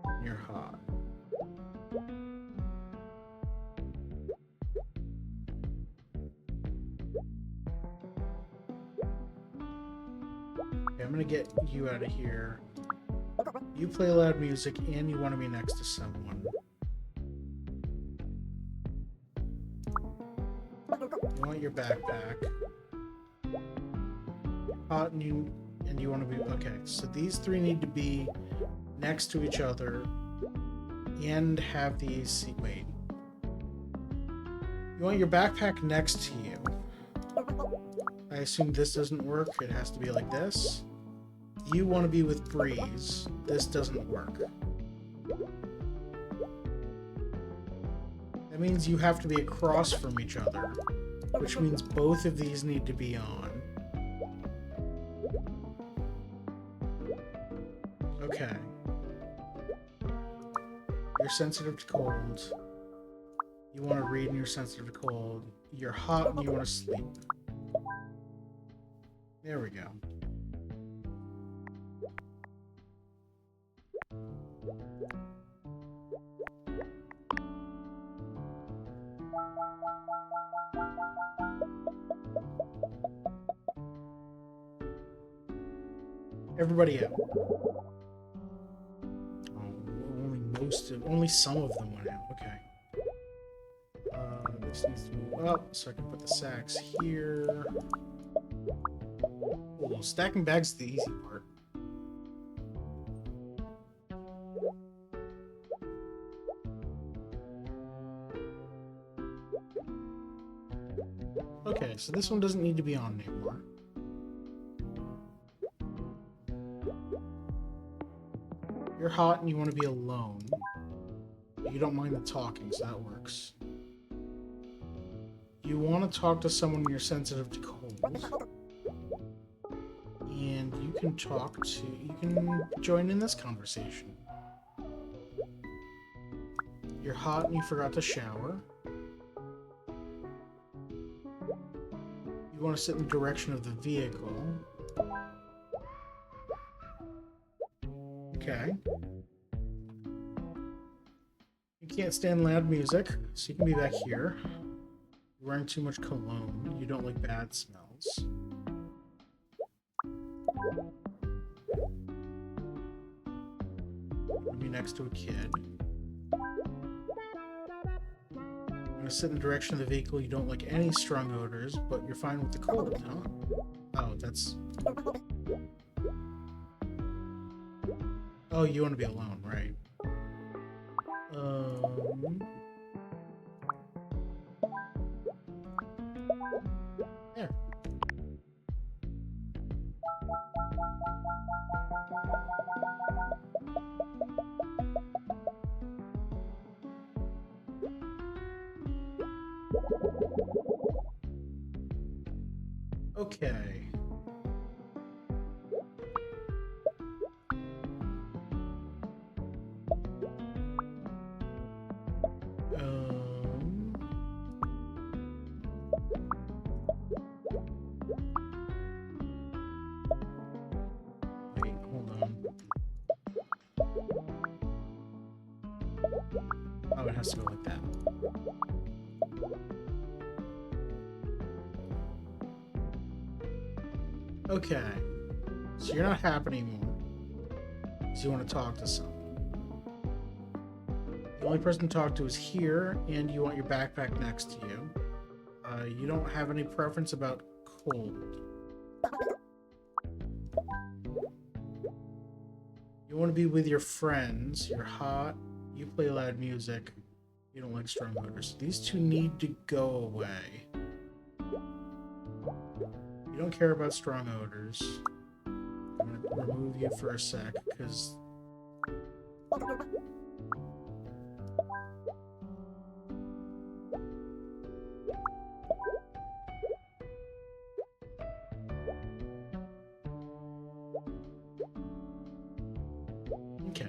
And you're hot. Okay, I'm gonna get you out of here. You play loud music and you want to be next to someone. You want your backpack. Hot and you want to be... Okay, so these 3 need to be next to each other and have the AC... Wait. You want your backpack next to you. I assume this doesn't work. It has to be like this. You want to be with Breeze. This doesn't work. That means you have to be across from each other, which means both of these need to be on. Okay. You're sensitive to cold. You want to read and you're sensitive to cold. You're hot and you want to sleep. There we go. Everybody out. Only some of them went out. Okay. This needs to move up so I can put the sacks here. Oh, stacking bags is the easy part. Okay, so this one doesn't need to be on anymore. You're hot and you want to be alone. You don't mind the talking, so that works. You want to talk to someone you're sensitive to cold. And you can you can join in this conversation. You're hot and you forgot to shower. You want to sit in the direction of the vehicle. Okay. You can't stand loud music, so you can be back here. You're wearing too much cologne. You don't like bad smells. Be next to a kid. You're gonna sit in the direction of the vehicle. You don't like any strong odors, but you're fine with the cold, huh? Oh, that's... Oh, you want to be alone, right? There. Okay. Wait, hold on. Oh, it has to go like that. Okay. So you're not happy anymore. So you want to talk to someone. The only person to talk to is here, and you want your backpack next to you. You don't have any preference about cold. You want to be with your friends. You're hot. You play loud music. You don't like strong odors. These two need to go away. You don't care about strong odors. I'm going to remove you for a sec, because... Okay.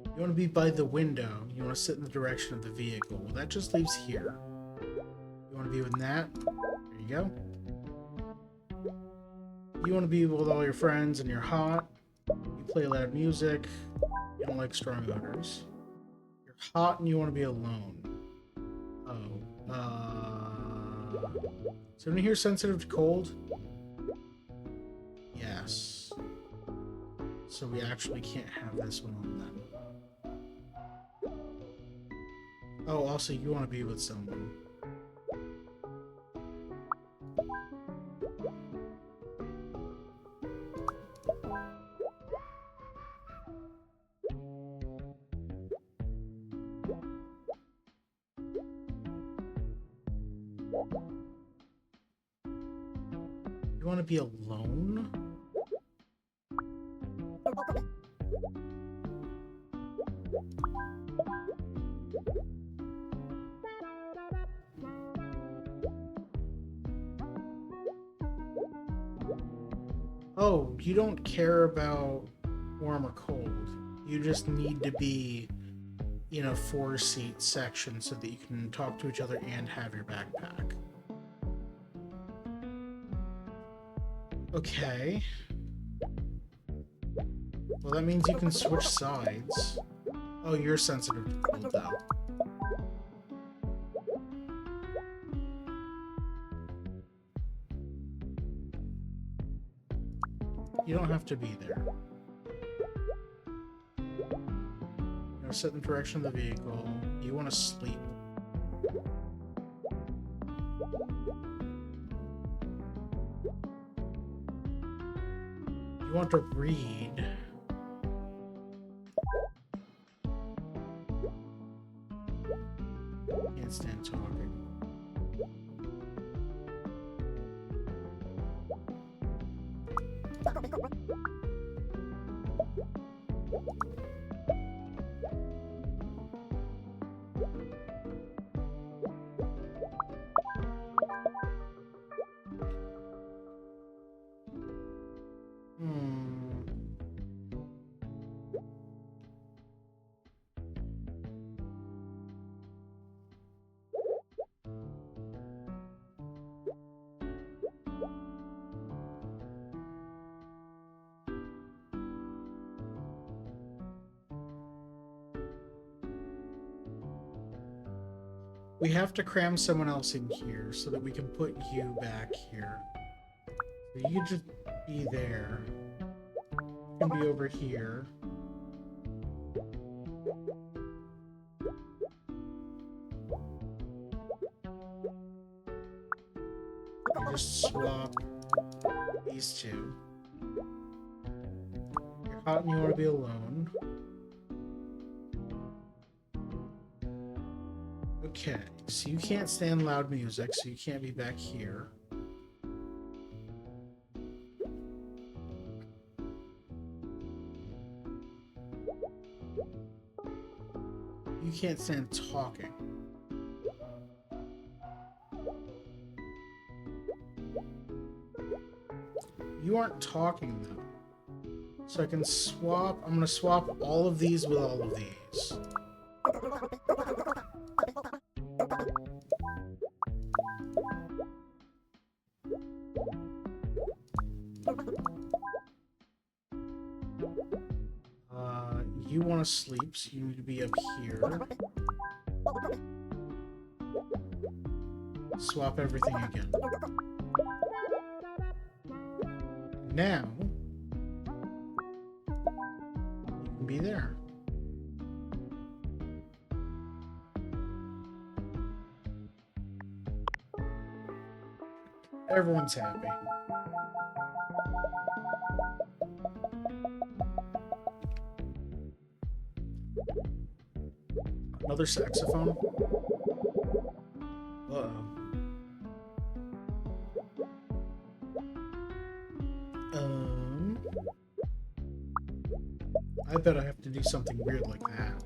You want to be by the window. You want to sit in the direction of the vehicle. Well, that just leaves here. You want to be with Nat? There you go. You want to be with all your friends and you're hot. You play loud music. You don't like strong odors. You're hot and you want to be alone. Oh. Is anyone here sensitive to cold? Yes. So we actually can't have this one on then. Oh, also you want to be with someone. You want to be alone? Oh, you don't care about warm or cold. You just need to be in a 4-seat section so that you can talk to each other and have your backpack. Okay. Well, that means you can switch sides. Oh, you're sensitive to cold, though. You don't have to be there. Now sit in the direction of the vehicle. You want to sleep. You want to read. Can't stand talking. We have to cram someone else in here so that we can put you back here. So you just be there. You can be over here. You just swap these two. You're hot and you want to be alone. Okay, so you can't stand loud music, so you can't be back here. You can't stand talking. You aren't talking, though. So I can swap... I'm going to swap all of these with all of these. You want to sleep, so you need to be up here. Swap everything again. Now, you can be there. Everyone's happy. Another saxophone? Uh-oh. I bet I have to do something weird like that.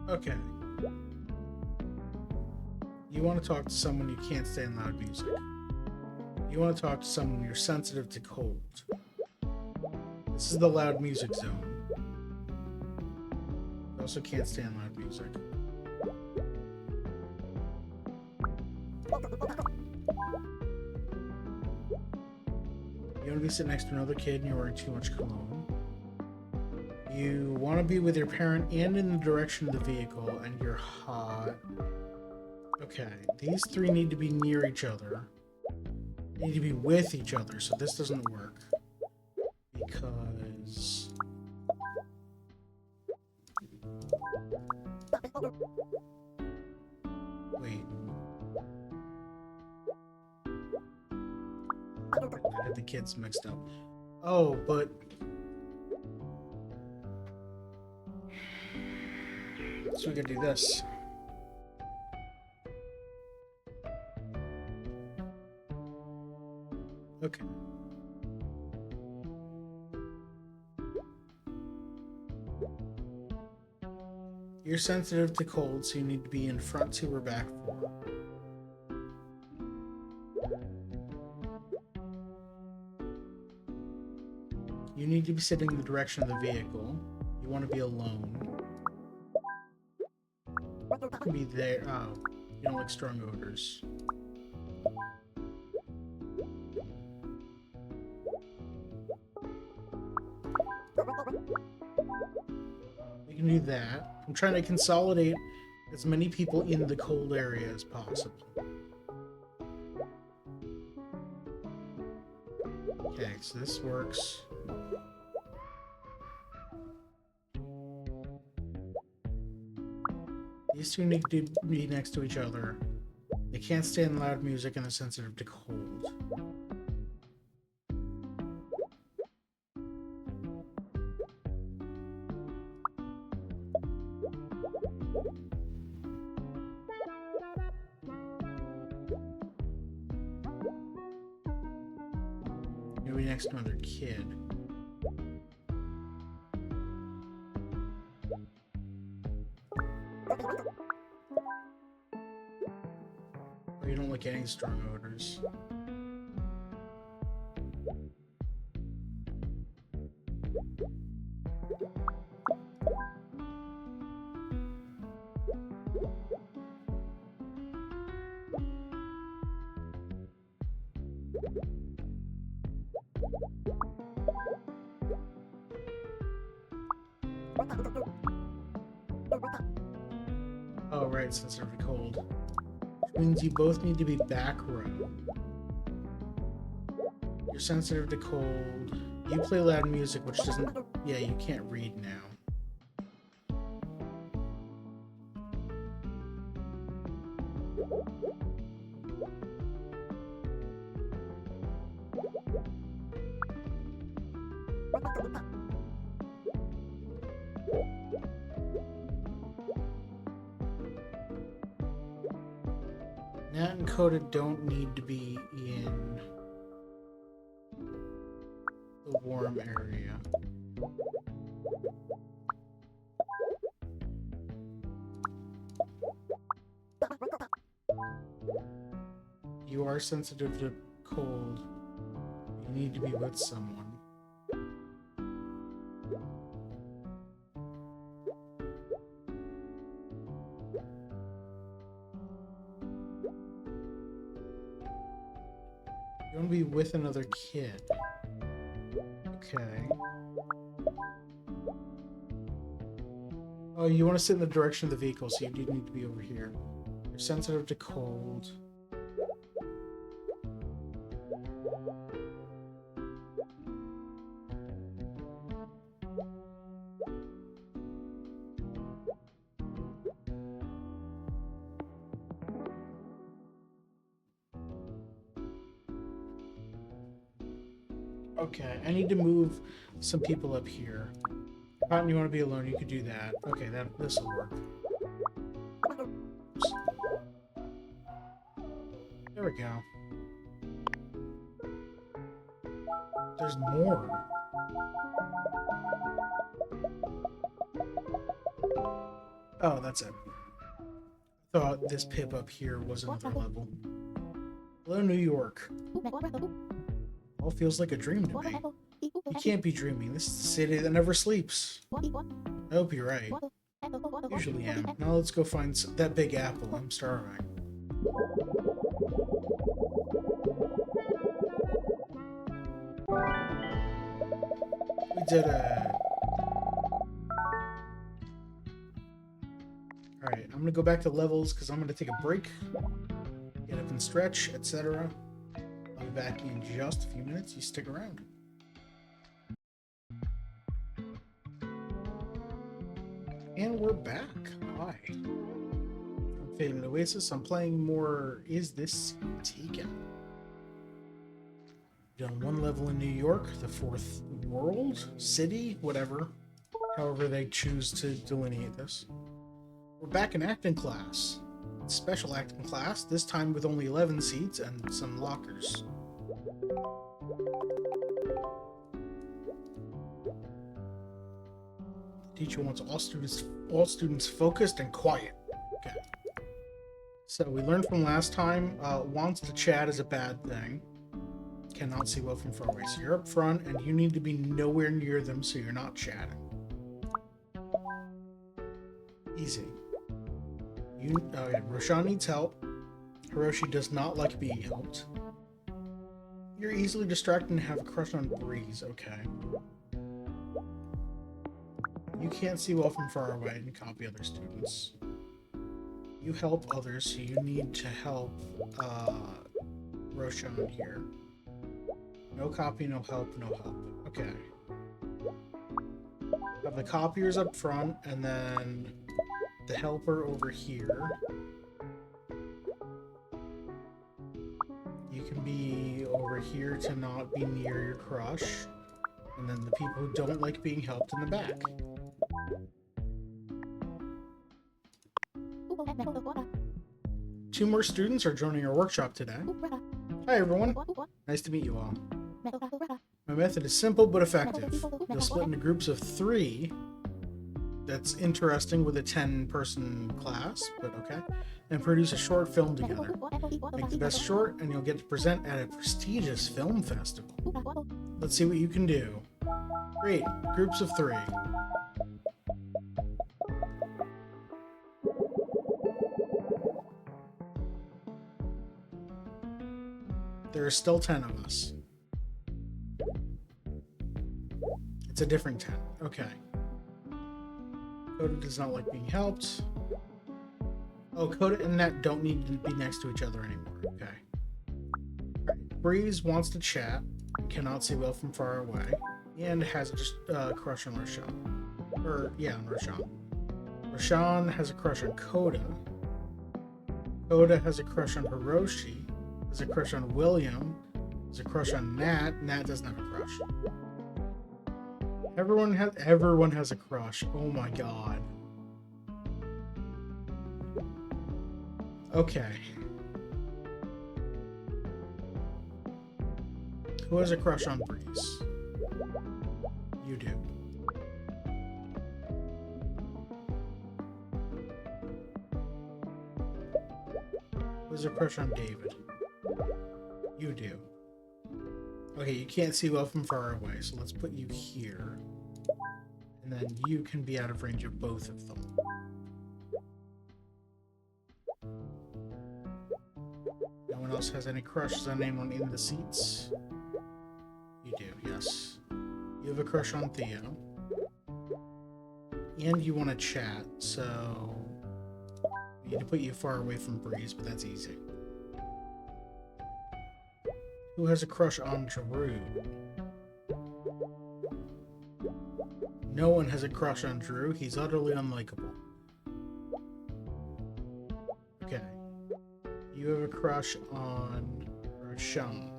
Okay. You want to talk to someone you can't stand loud music. You want to talk to someone you're sensitive to cold. This is the loud music zone. You also can't stand loud music. You want to be sitting next to another kid and you're wearing too much cologne. You want to be with your parent and in the direction of the vehicle, and you're hot. Okay, these three need to be near each other. They need to be with each other, so this doesn't work. Because... Wait. I had the kids mixed up. Oh, but... So we gotta do this. Okay. You're sensitive to cold, so you need to be in front 2 or back 4. You need to be sitting in the direction of the vehicle. You want to be alone. You can be there. Oh, you don't like strong odors. You can do that. I'm trying to consolidate as many people in the cold area as possible. Okay, so this works. These two need to be next to each other. They can't stand loud music and they're sensitive to cold. You'll be next to another kid. Or you don't like any strong odors. Oh, right, sensitive to cold. Which means you both need to be back row. You're sensitive to cold. You play loud music, which doesn't... Yeah, you can't read now. Nat and Coda don't need to be in the warm area. You are sensitive to cold. You need to be with someone. You want to be with another kid. Okay. Oh, you want to sit in the direction of the vehicle, so you do need to be over here. You're sensitive to cold. Okay, I need to move some people up here. Cotton, you want to be alone, you could do that. Okay, this'll work. Oops. There we go. There's more. Oh, that's it. I thought this pip up here was another level. Hello, New York. All feels like a dream to me. You can't be dreaming. This is the city that never sleeps. I hope you're right. Usually am. Now let's go find that big apple. I'm starving. We did a... Alright, I'm gonna go back to levels because I'm gonna take a break. Get up and stretch, etc. I'll be back in just a few minutes. You stick around. And we're back. Hi. I'm Faded Oasis. I'm playing more Is This Taken? Done one level in New York, the fourth world, city, whatever. However they choose to delineate this. We're back in acting class. Special acting class, this time with only 11 seats and some lockers. The teacher wants all students focused and quiet. Okay. So we learned from last time, wants to chat is a bad thing. cannot see well from far away. So you're up front, and you need to be nowhere near them so you're not chatting. Easy. Roshan needs help. Hiroshi does not like being helped. You're easily distracted and have a crush on Breeze. Okay. You can't see well from far away and copy other students. You help others, so you need to help Roshan here. No copy, no help, no help. Okay. Have the copiers up front, and then the helper over here. You can be over here to not be near your crush. And then the people who don't like being helped in the back. Two more students are joining our workshop today. Hi everyone. Nice to meet you all. My method is simple but effective. You'll split into groups of 3. That's interesting with a 10-person class, but okay. And produce a short film together. Make the best short, and you'll get to present at a prestigious film festival. Let's see what you can do. Great. Groups of 3. There are still 10 of us. It's a different 10. Okay. Coda does not like being helped. Oh, Coda and Net don't need to be next to each other anymore. Okay. Right. Breeze wants to chat, cannot see well from far away, and has a crush on Roshan. On Roshan. Roshan has a crush on Coda. Coda has a crush on Hiroshi. Has a crush on William. Has a crush on Nat. Nat doesn't have a crush. Everyone has a crush. Oh my god. Okay. Who has a crush on Breeze? You do. Who has a crush on David? You do. Okay, you can't see well from far away, so let's put you here. And then you can be out of range of both of them. No one else has any crushes on anyone in the seats? You do, yes. You have a crush on Theo. And you want to chat, so... we need to put you far away from Breeze, but that's easy. Who has a crush on Drew? No one has a crush on Drew. He's utterly unlikable. Okay. You have a crush on Roshan,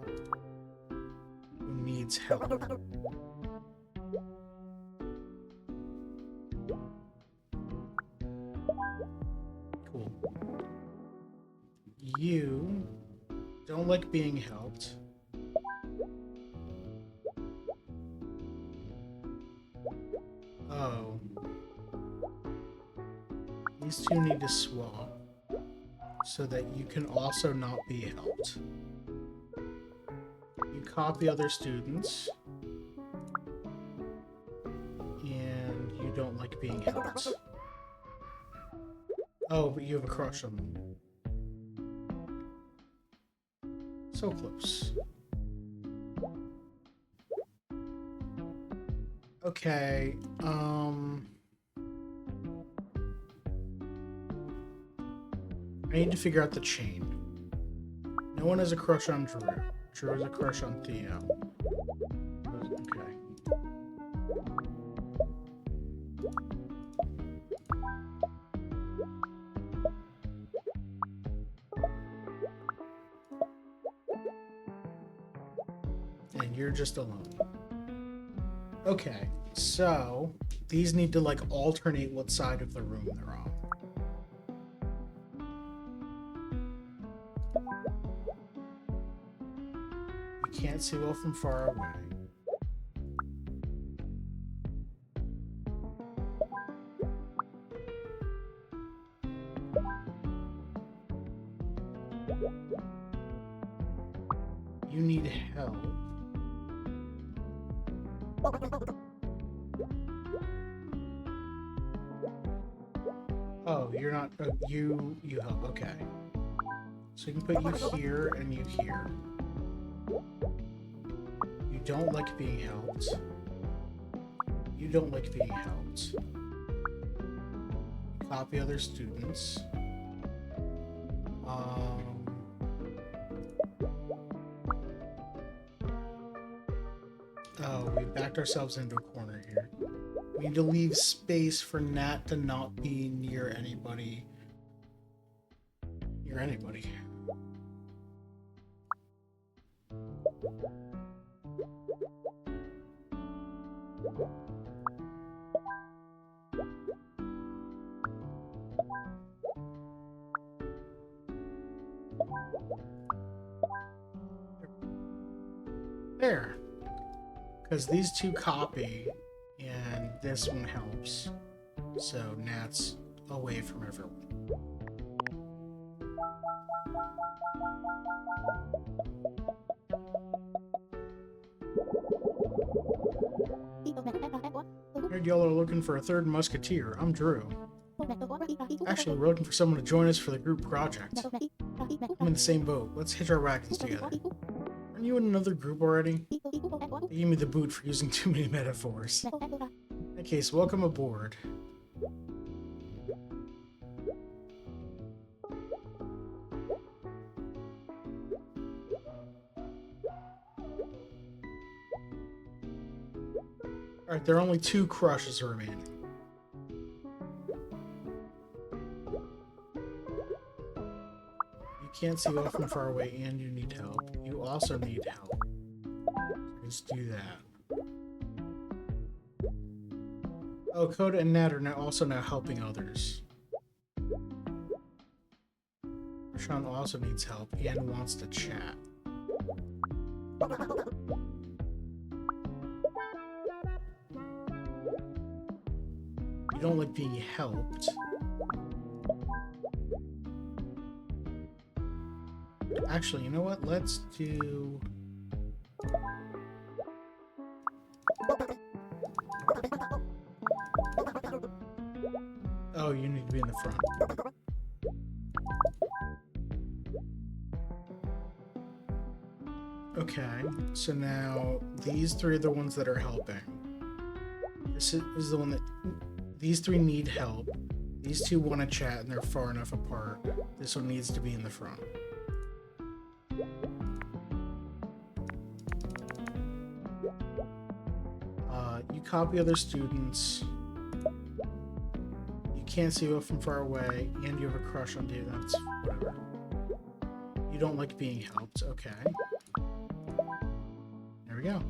who needs help. Cool. You don't like being helped. Oh. These two need to swap so that you can also not be helped. You copy other students. And you don't like being helped. Oh, but you have a crush on them. So close. Okay, I need to figure out the chain. No one has a crush on Drew. Drew has a crush on Theo. Okay. And you're just alone. Okay, so these need to like alternate what side of the room they're on. You can't see well from far away. You need need help. Oh, you're not. You help. Okay. So you can put you here and you here. You don't like being helped. You don't like being helped. Copy other students. Oh, we backed ourselves into a corner here. We need to leave space for Nat to not be near anybody. Near anybody. There. Because these two copy, and this one helps. So Nat's away from everyone. Heard y'all are looking for a third musketeer. I'm Drew. Actually, we're looking for someone to join us for the group project. I'm in the same boat. Let's hitch our wagons together. Aren't you in another group already? They gave me the boot for using too many metaphors. In that case, welcome aboard. Alright, there are only 2 crushes remaining. You can't see well from far away and you need help. You also need help. Let's do that. Oh, Coda and Nat are also now helping others. Sean also needs help and wants to chat. You don't like being helped. Actually, you know what? Let's do... Oh, you need to be in the front. Okay, so now these 3 are the ones that are helping. This is the one that... These 3 need help. These 2 want to chat and they're far enough apart. This one needs to be in the front. You copy other students. You can't see well from far away, and you have a crush on David. That's whatever. You don't like being helped. Okay. There we go.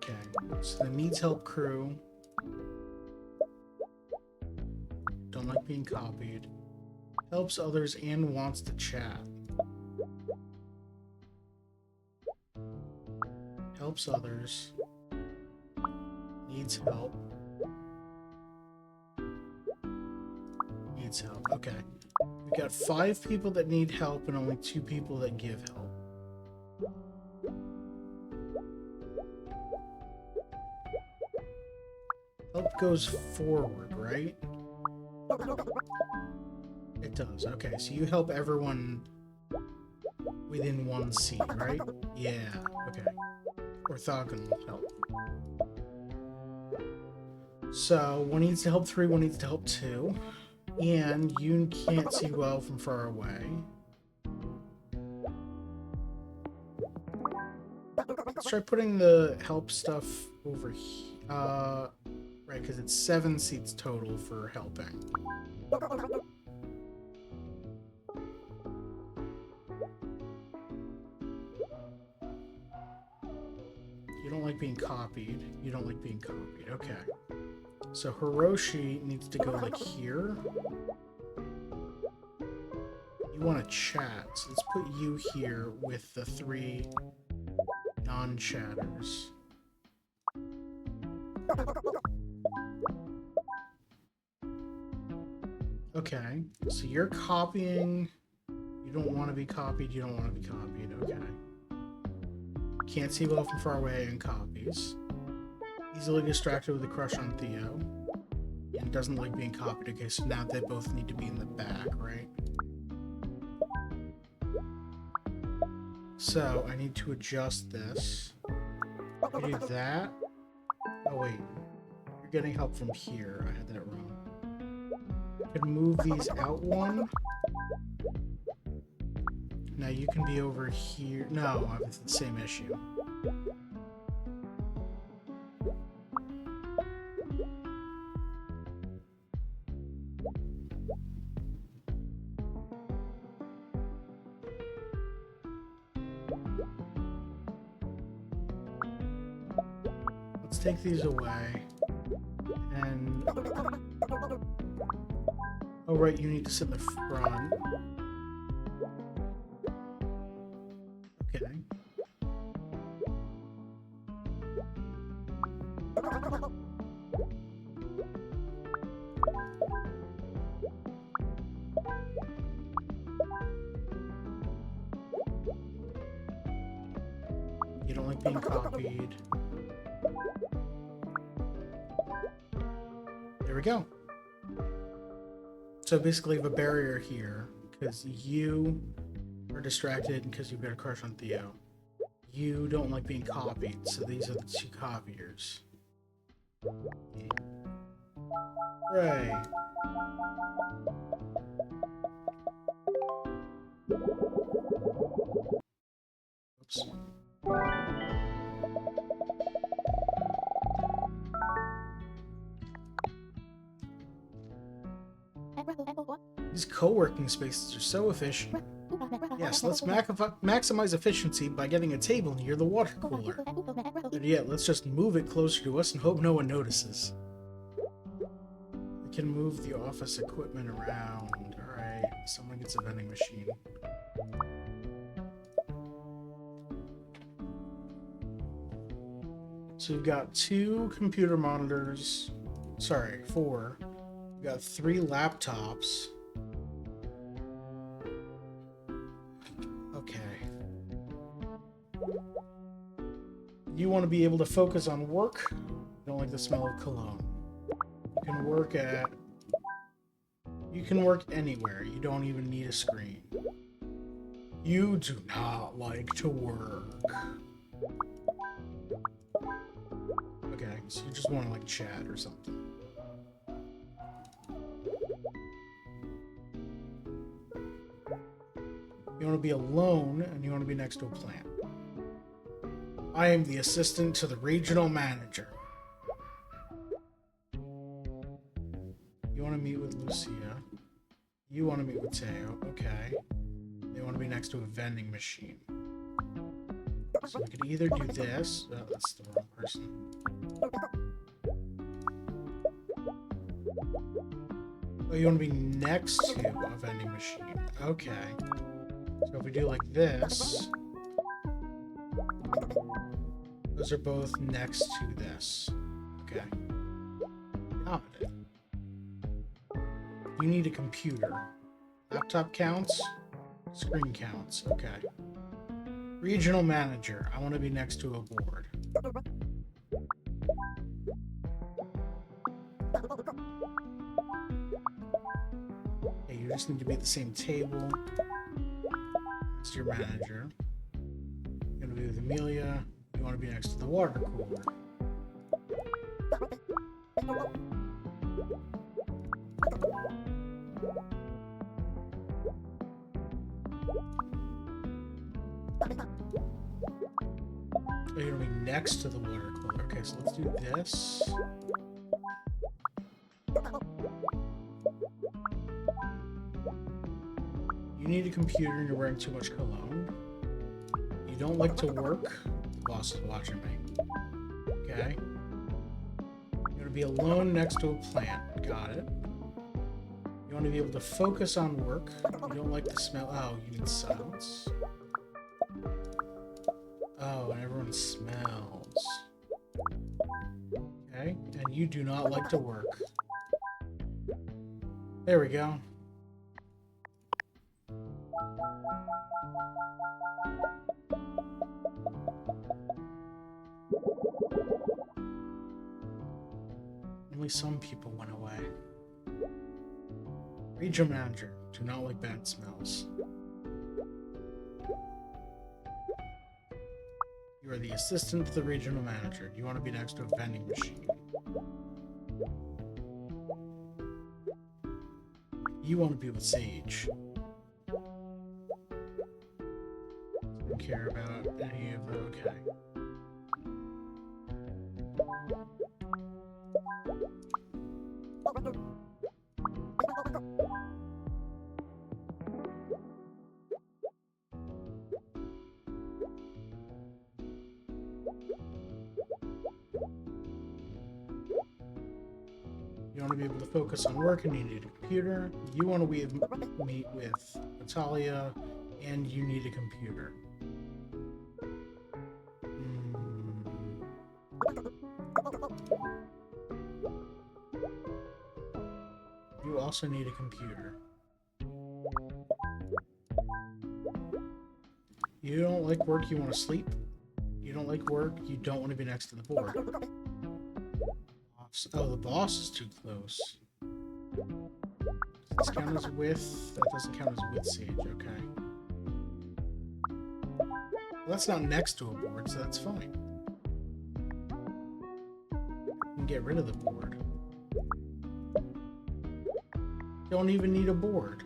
Okay, so the needs help crew. Don't like being copied. Helps others and wants to chat. Helps others. Needs help. Needs help. Okay. We've got 5 people that need help and only 2 people that give help. Help goes forward, right? It does. Okay, so you help everyone within 1 seat, right? Yeah, okay. Orthogonal help. So, 1 needs to help 3, 1 needs to help 2. And you can't see well from far away. Let's try putting the help stuff over here. Right, because it's 7 seats total for helping. You don't like being copied. You don't like being copied. Okay. So Hiroshi needs to go like here. You want to chat, so let's put you here with the 3 non-chatters. Okay, so you're copying. You don't want to be copied, you don't want to be copied. Okay. Can't see well from far away and copies. Easily distracted with a crush on Theo. And doesn't like being copied. Okay, so now they both need to be in the back, right? So I need to adjust this. I do that. Oh wait, you're getting help from here. I had that wrong. I could move these out one. Now you can be over here. No, it's the same issue. Let's take these away. And... oh, right, you need to sit in the front. Okay. You don't like being copied. There we go. So basically you have a barrier here because you are distracted because you've got a crush on Theo. You don't like being copied, so these are the 2 copiers. Right. Oops. These co-working spaces are so efficient. Yes, let's maximize efficiency by getting a table near the water cooler. But yeah, let's just move it closer to us and hope no one notices. We can move the office equipment around. Alright, someone gets a vending machine. So we've got 2 computer monitors. Sorry, 4. We've got 3 laptops. Okay. You want to be able to focus on work. You don't like the smell of cologne. You can work at... you can work anywhere. You don't even need a screen. You do not like to work. Okay, so you just want to like chat or something. You want to be alone, and you want to be next to a plant. I am the assistant to the regional manager. You want to meet with Lucia. You want to meet with Teo. Okay. They want to be next to a vending machine. So we could either do this. Oh, that's the wrong person. Oh, you want to be next to a vending machine. Okay. So if we do like this, those are both next to this. Okay. Got it. You need a computer. Laptop counts. Screen counts. Okay. Regional manager. I want to be next to a board. Okay, you just need to be at the same table. It's your manager. You're gonna be with Amelia. You want to be next to the water cooler. Oh, you're gonna be next to the water cooler. Okay, so let's do this. You need a computer and you're wearing too much cologne. You don't like to work. The boss is watching me. Okay. You're going to be alone next to a plant. Got it. You want to be able to focus on work. You don't like the smell. Oh, you need silence. Oh, and everyone smells. Okay, and you do not like to work. There we go. Only some people went away. Regional manager. Do not like bad smells. You are the assistant to the regional manager. You want to be next to a vending machine. You want to be with Sage. Don't care about any of them. Okay. You want to be able to focus on work and you need a computer. You want to meet with Natalia and you need a computer. You also need a computer. You don't like work, you want to sleep. You don't like work, you don't want to be next to the board. Oh, the boss is too close. Does this count as with? That doesn't count as with Sage, okay. Well, that's not next to a board, so that's fine. You can get rid of the board. Don't even need a board.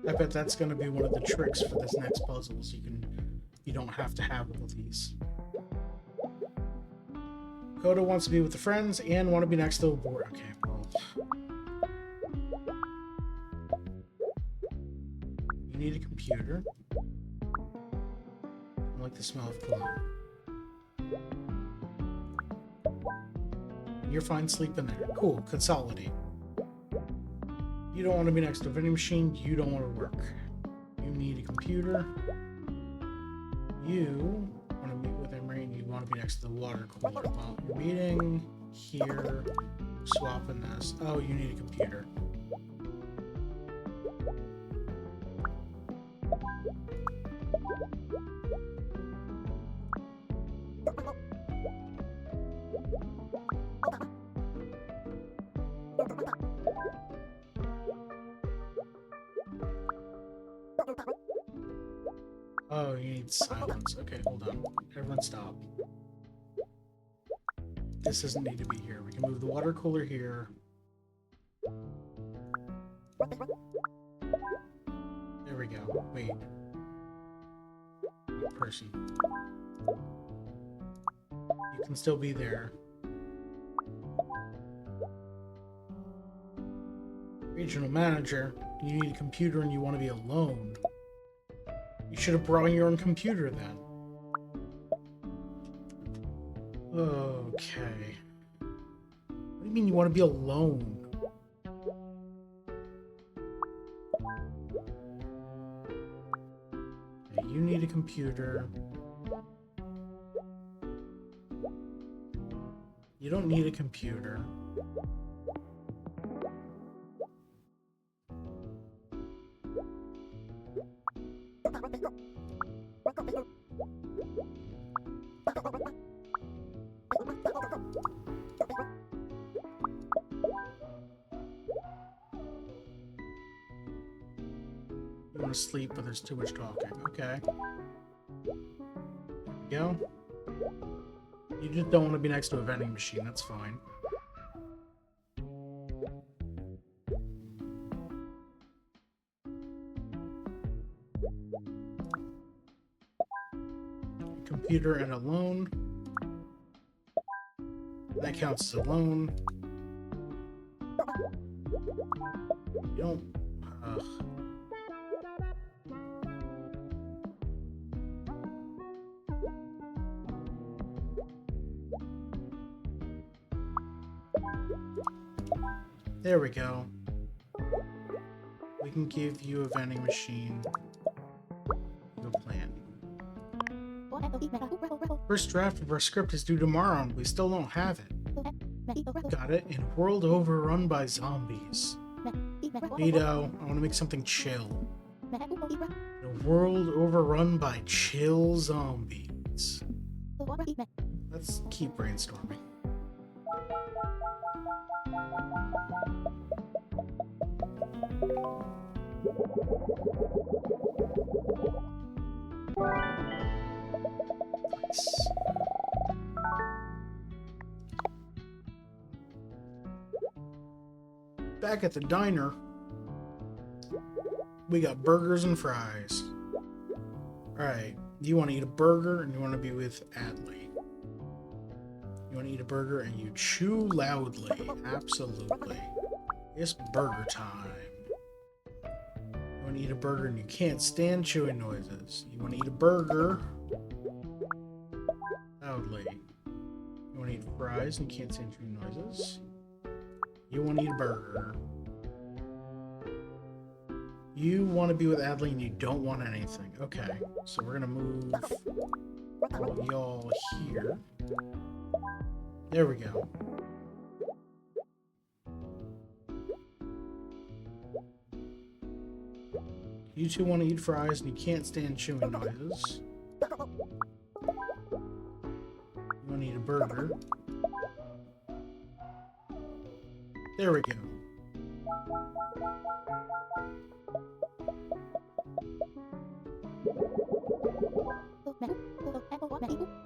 I bet that's going to be one of the tricks for this next puzzles. You don't have to have all of these. Coda wants to be with the friends and want to be next to a board. Okay, well. You need a computer. I like the smell of cologne. You're fine sleeping there. Cool, consolidate. You don't want to be next to a vending machine. You don't want to work. You need a computer. You want to meet with Emery and you want to be next to the water cooler. Well, you're meeting here, swapping this. Oh, you need a computer. Oh, you need silence. Okay, hold on. Everyone stop. This doesn't need to be here. We can move the water cooler here. There we go. Wait. Person. You can still be there. Regional manager. You need a computer and you want to be alone. You should have brought your own computer then. Okay. What do you mean you want to be alone? Okay, you need a computer. You don't need a computer. You want to sleep, but there's too much talking. Okay. There we go. You just don't want to be next to a vending machine. That's fine. Computer and alone. That counts as alone. You don't... There we go. We can give you a vending machine. No plan. First draft of our script is due tomorrow and we still don't have it. Got it? In a world overrun by zombies. Vito, I want to make something chill. In a world overrun by chill zombies. Let's keep brainstorming. Nice. Back at the diner, we got burgers and fries. Alright, you want to eat a burger and you want to be with Adley. You want to eat a burger and you chew loudly. Absolutely. It's burger time. You want to eat a burger and you can't stand chewing noises. You want to eat a burger loudly. You want to eat fries and you can't stand chewing noises. You want to eat a burger. You want to be with Adley and you don't want anything. Okay, so we're going to move all y'all here. There we go. You two want to eat fries and you can't stand chewing noises. You want to eat a burger. There we go.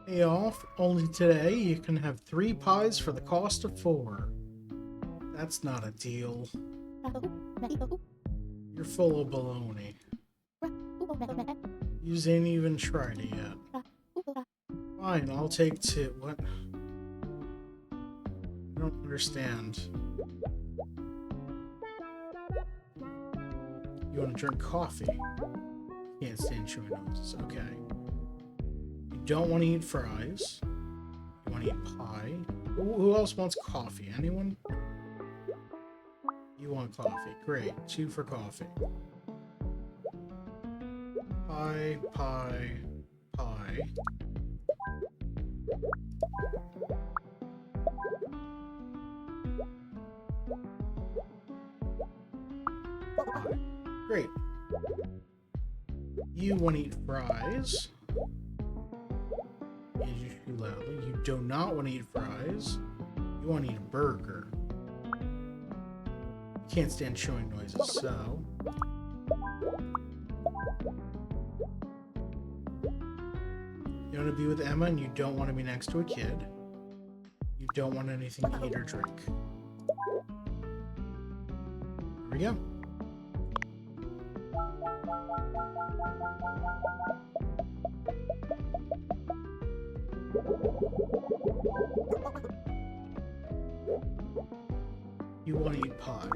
Hey y'all, only today you can have 3 pies for the cost of 4. That's not a deal. You're full of baloney. You ain't even tried it yet. Fine, I'll take 2. What? I don't understand. You want to drink coffee? You can't stand chewing noises. Okay. You don't want to eat fries. You want to eat pie. Who else wants coffee? Anyone? You want coffee. Great. 2 for coffee. Pie, pie, pie. Pie. Great. You want to eat fries. And you chew loudly. You do not want to eat fries. You want to eat a burger. You can't stand chewing noises, so... You want to be with Emma and you don't want to be next to a kid. You don't want anything to eat or drink. There we go. You want to eat pie.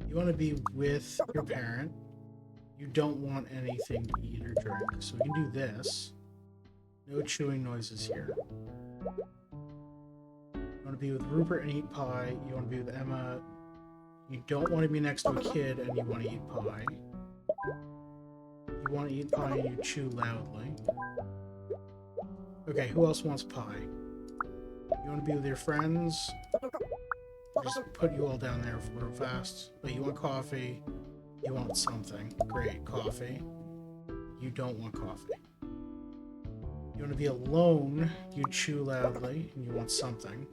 You want to be with your parent. You don't want anything to eat or drink, so we can do this. No chewing noises here. You want to be with Rupert and eat pie. You want to be with Emma. You don't want to be next to a kid and you want to eat pie. You want to eat pie and you chew loudly. Okay, who else wants pie? You want to be with your friends? I'll just put you all down there real fast. But you want coffee. You want something. Great, coffee. You don't want coffee. You want to be alone. You chew loudly and you want something.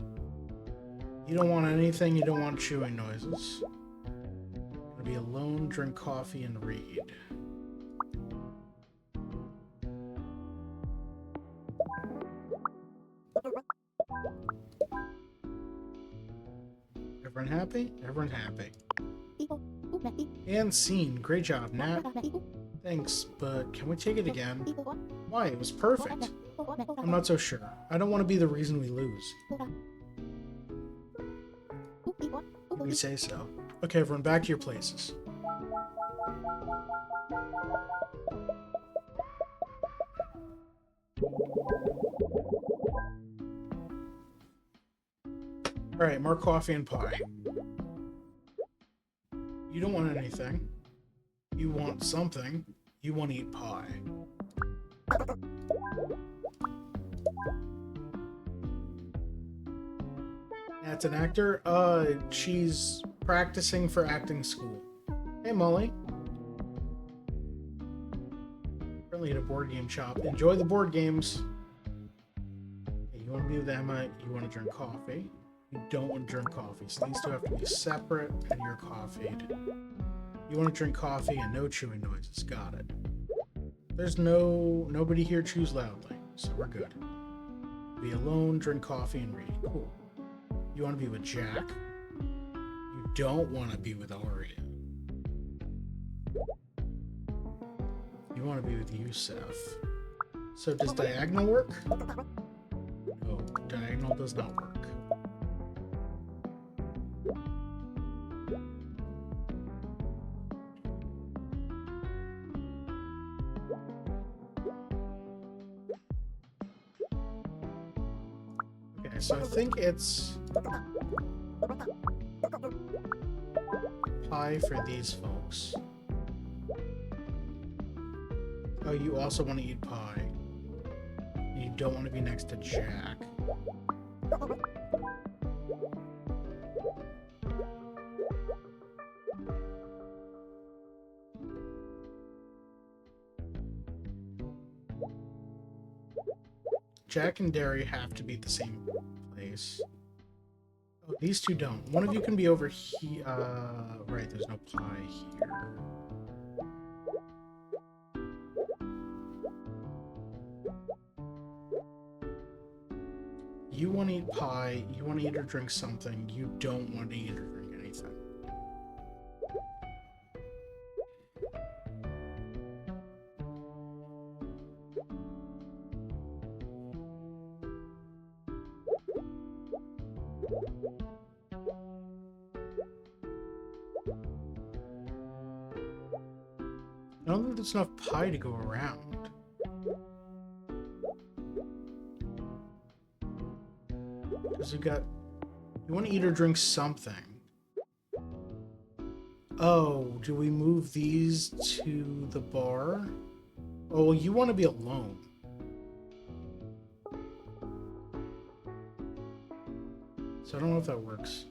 You don't want anything. You don't want chewing noises. You want to be alone, drink coffee, and read. Everyone happy? Everyone happy. And scene. Great job, Nat. Thanks, but can we take it again? Why? It was perfect. I'm not so sure. I don't want to be the reason we lose. You say so. Okay, everyone, back to your places. Alright, more coffee and pie. You don't want anything. You want something. You want to eat pie. That's an actor? She's practicing for acting school. Hey, Molly. Currently at a board game shop. Enjoy the board games. Okay, you want to be with Emma. You want to drink coffee. You don't want to drink coffee. So these two have to be separate, and you're coffeeed. You want to drink coffee and no chewing noises. Got it. There's nobody here chews loudly, so we're good. Be alone, drink coffee, and read. Cool. You want to be with Jack. You don't want to be with Aria. You want to be with Yusef. So does diagonal work? No, diagonal does not work. Okay, so I think it's pie for these folks. Oh, you also want to eat pie. You don't want to be next to Jack. Jack and Derry have to be at the same place. Oh, these two don't. One of you can be over here. Right, there's no pie here. You want to eat pie, you want to eat or drink something, you don't want to eat or drink anything. I don't think there's enough pie to go around. Because you want to eat or drink something. Oh, do we move these to the bar? Oh, well, you want to be alone. So I don't know if that works.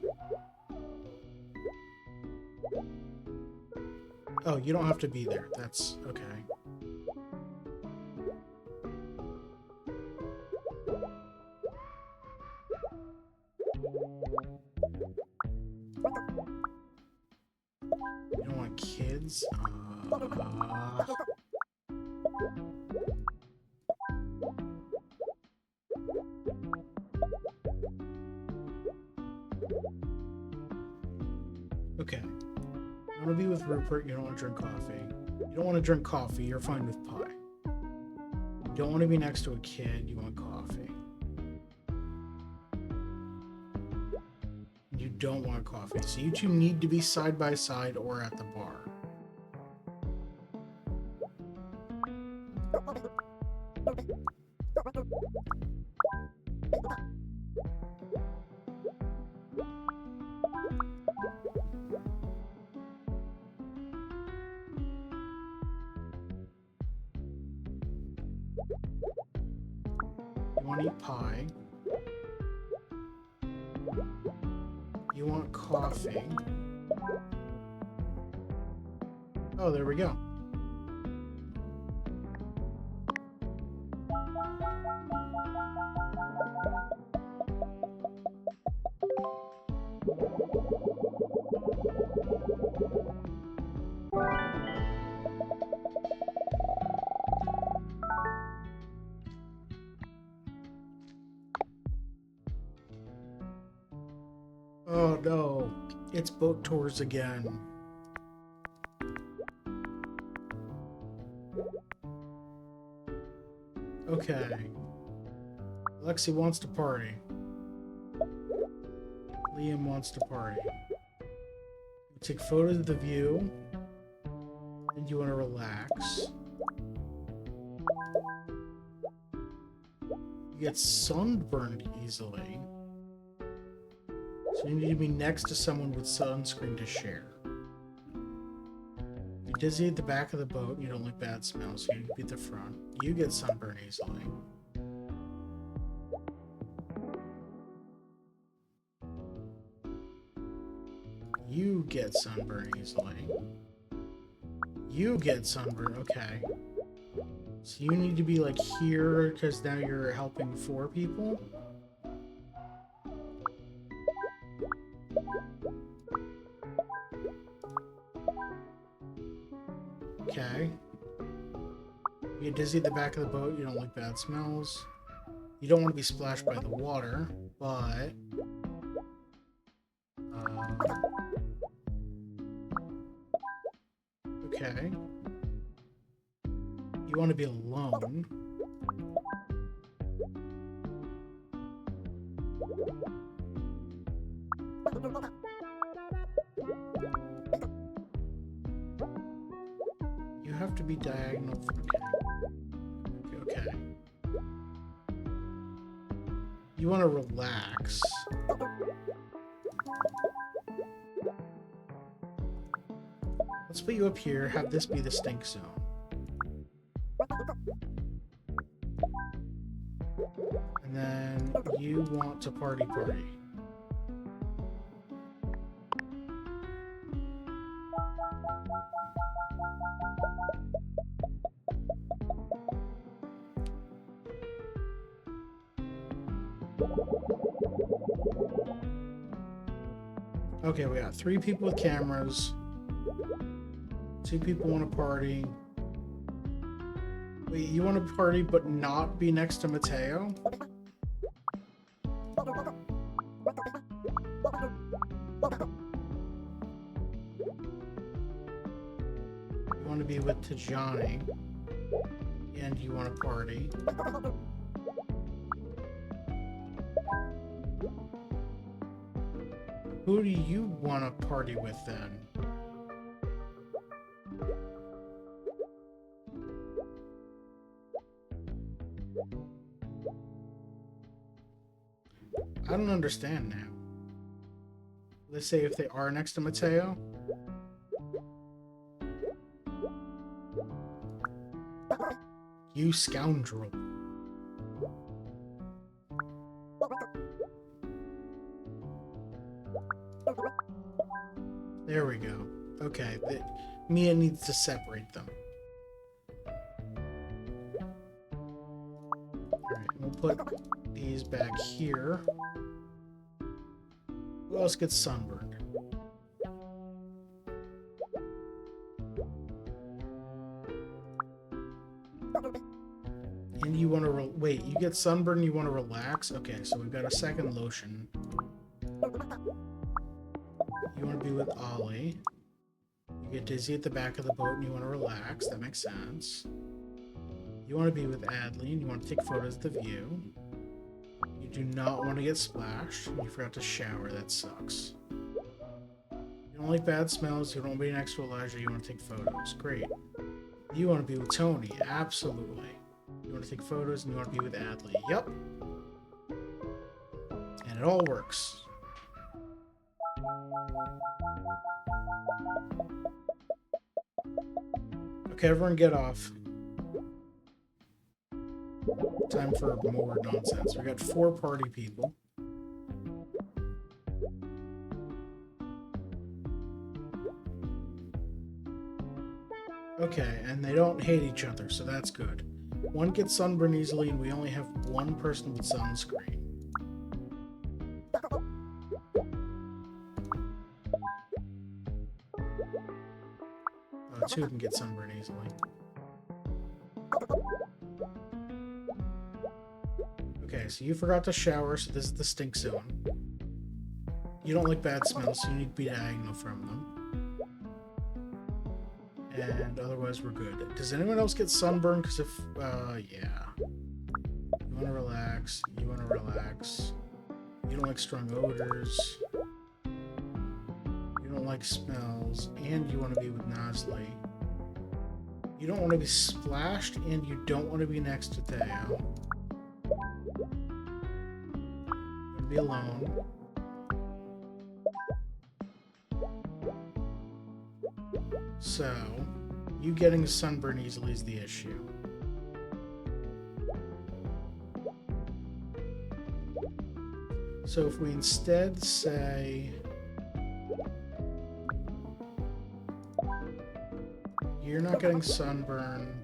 Oh, you don't have to be there. That's okay. You don't want kids? Okay. You want to be with Rupert, you don't want to drink coffee. You don't want to drink coffee, you're fine with pie. You don't want to be next to a kid, you want coffee. You don't want coffee. So you two need to be side by side or at the bar. You want to eat pie. You want coffee. Oh, there we go. Oh no, it's boat tours again. Okay. Lexi wants to party. Liam wants to party. You take photos of the view. And you want to relax. You get sunburned easily. So you need to be next to someone with sunscreen to share. You're dizzy at the back of the boat and you don't like bad smells, so you need to be at the front. You get sunburn easily. You get sunburn easily. You get sunburn, okay. So you need to be like here because now you're helping 4 people. Okay. You get dizzy at the back of the boat, you don't like bad smells. You don't want to be splashed by the water, but... okay. You want to be alone. You have to be diagonal. Okay. You want to relax. Let's put you up here, have this be the stink zone. And then you want to party. Okay, we got 3 people with cameras. 2 people want to party. Wait, you want to party but not be next to Mateo? You want to be with Tajani. And you want to party. Who do you want to party with then? I don't understand now. Let's say if they are next to Mateo. You scoundrel. There we go. Okay, Mia needs to separate them. Alright, we'll put these back here. Who else gets sunburned? And you want to wait, you get sunburn, you want to relax? Okay, so we've got a second lotion. You want to be with Ollie. You get dizzy at the back of the boat and you want to relax. That makes sense. You want to be with Adley and you want to take photos of the view. You do not want to get splashed. You forgot to shower. That sucks. You don't like bad smells. You don't want to be next to Elijah. You want to take photos. Great. You want to be with Tony. Absolutely. You want to take photos and you want to be with Adley. Yep. And it all works. Okay, everyone get off. Time for more nonsense. We got 4 party people. Okay, and they don't hate each other, so that's good. One gets sunburn easily, and we only have 1 person with sunscreen. Oh, 2 can get sunburn easily. Okay, so you forgot to shower, so this is the stink zone. You don't like bad smells, so you need to be diagonal from them. And otherwise we're good. Does anyone else get sunburn? Because if, yeah. You want to relax. You want to relax. You don't like strong odors. You don't like smells. And you want to be with Nosley. You don't want to be splashed, and you don't want to be next to Theo. You want to be alone. So, you getting a sunburn easily is the issue. So if we instead say you're not getting sunburn,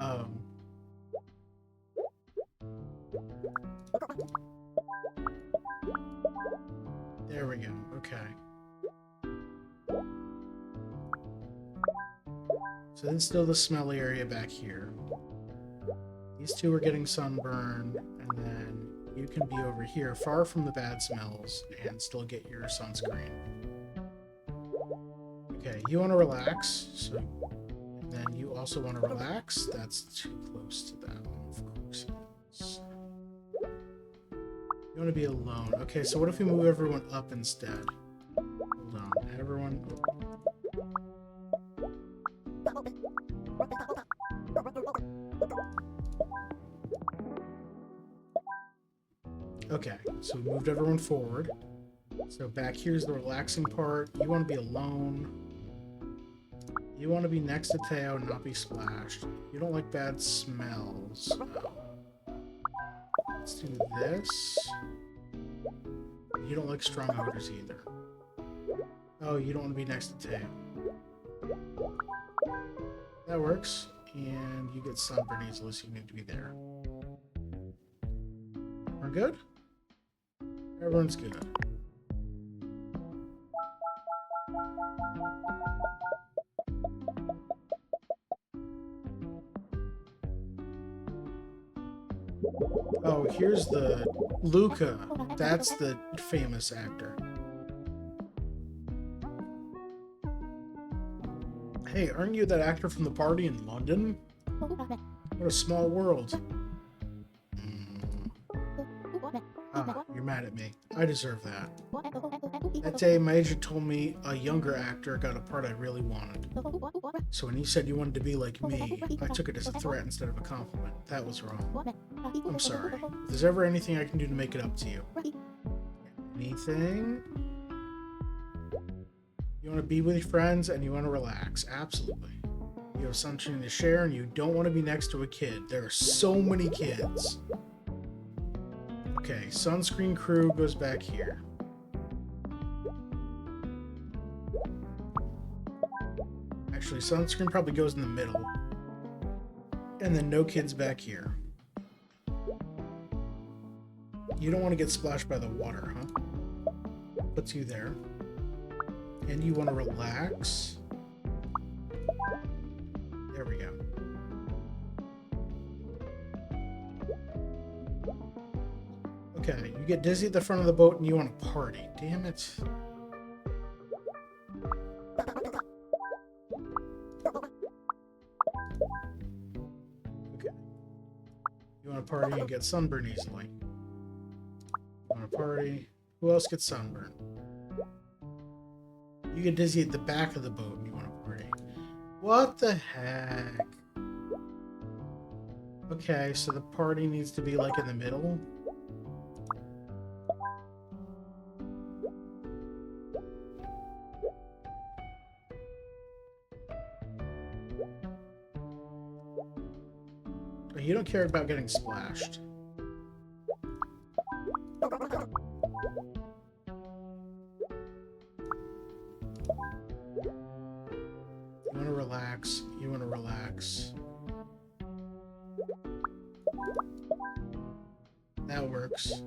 oh, there we go. Okay. So then still the smelly area back here. These two are getting sunburn, and then you can be over here, far from the bad smells, and still get your sunscreen. Okay, you want to relax, so then you also want to relax. That's too close to that one, of course it is. You want to be alone. Okay, so what if we move everyone up instead? Hold on, everyone... Okay, so we moved everyone forward. So back here's the relaxing part. You want to be alone. You want to be next to Teo and not be splashed. You don't like bad smells. Let's do this. You don't like strong odors either. Oh, you don't want to be next to Teo. That works. And you get sunburn easily, so you need to be there. We're good? Everyone's good. Oh, here's the Luca. That's the famous actor. Hey, aren't you that actor from the party in London? What a small world. Ah, you're mad at me. I deserve that. That day, my agent told me a younger actor got a part I really wanted. So when you said you wanted to be like me, I took it as a threat instead of a compliment. That was wrong. I'm sorry. If there's ever anything I can do to make it up to you. Anything? You want to be with your friends and you want to relax. Absolutely. You have something to share and you don't want to be next to a kid. There are so many kids. Okay, sunscreen crew goes back here. Actually, sunscreen probably goes in the middle. And then no kids back here. You don't want to get splashed by the water, huh? Puts you there. And you want to relax. There we go. Okay, you get dizzy at the front of the boat and you want to party. Damn it. Okay. You want to party and get sunburn easily. You want to party. Who else gets sunburn? You get dizzy at the back of the boat and you want to party. What the heck? Okay, so the party needs to be like in the middle. You don't care about getting splashed. You want to relax. You want to relax. That works.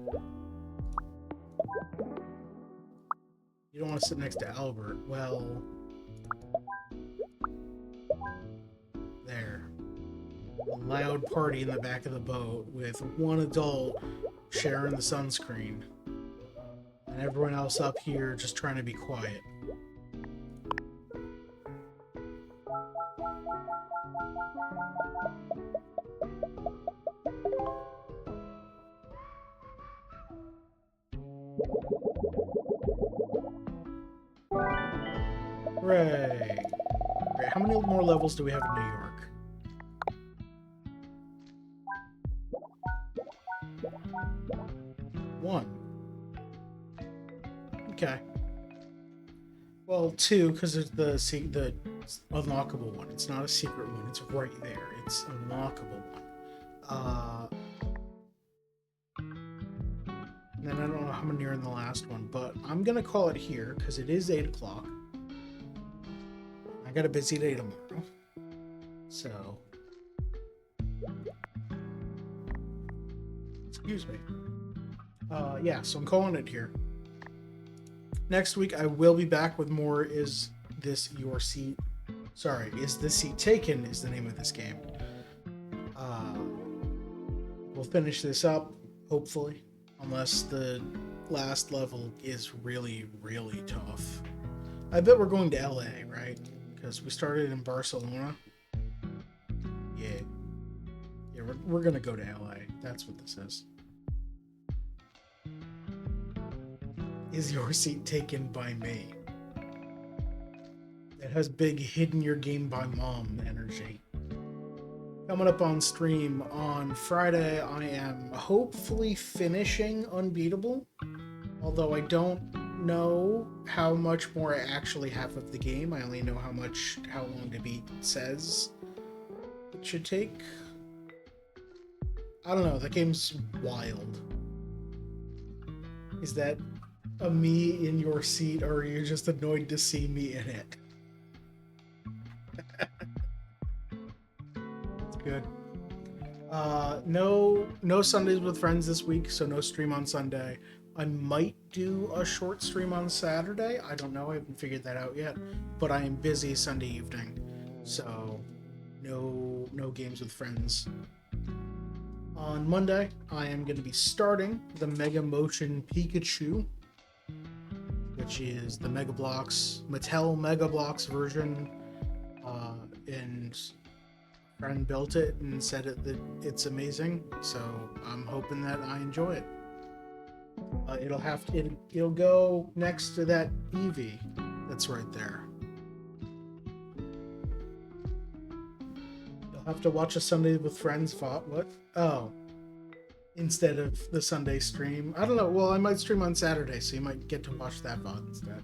You don't want to sit next to Albert. Well, there. A loud party in the back of the boat with one adult sharing the sunscreen. And everyone else up here just trying to be quiet. Hooray! Great. How many more levels do we have in New York? 1. Okay. Well, 2, because there's the unlockable one. It's not a secret one. It's right there. It's unlockable one. And then I don't know how many are in the last one, but I'm gonna call it here because it is 8 o'clock. I got a busy day tomorrow, so excuse me. Yeah, so I'm calling it here. Next week I will be back with more. Is this your seat? Sorry, is this seat taken? Is the name of this game. We'll finish this up, hopefully, unless the last level is really, really tough. I bet we're going to LA, right? Because we started in Barcelona. Yeah. Yeah, we're gonna go to LA. That's what this is. Is your seat taken by me? It has big hidden your game by mom energy. Coming up on stream on Friday, I am hopefully finishing Unbeatable. Although I don't know how much more I actually have of the game. I only know how long to beat says it should take. I don't know, that game's wild. Is that a me in your seat, or are you just annoyed to see me in it? It's good. No Sundays with friends this week, so no stream on Sunday. I might do a short stream on Saturday. I don't know. I haven't figured that out yet. But I am busy Sunday evening, so no games with friends. On Monday, I am going to be starting the Mega Motion Pikachu, which is the Mega Bloks, Mattel Mega Bloks version, and a friend built it and said that it's amazing. So I'm hoping that I enjoy it. It'll go next to that Eevee that's right there. You'll have to watch a Sunday with Friends VOD. What? Oh, instead of the Sunday stream. I don't know. Well, I might stream on Saturday, so you might get to watch that VOD instead.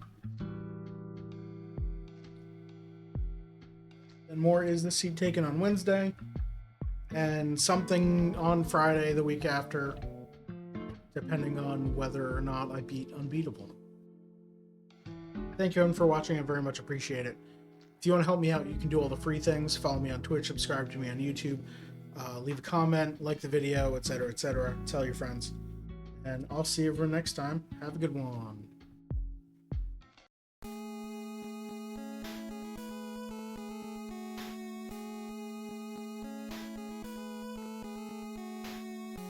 And more is the seat taken on Wednesday, and something on Friday the week after, depending on whether or not I beat Unbeatable. Thank you everyone for watching. I very much appreciate it. If you want to help me out, you can do all the free things. Follow me on Twitch, subscribe to me on YouTube, leave a comment, like the video, etc., etc. Tell your friends. And I'll see you everyone next time. Have a good one.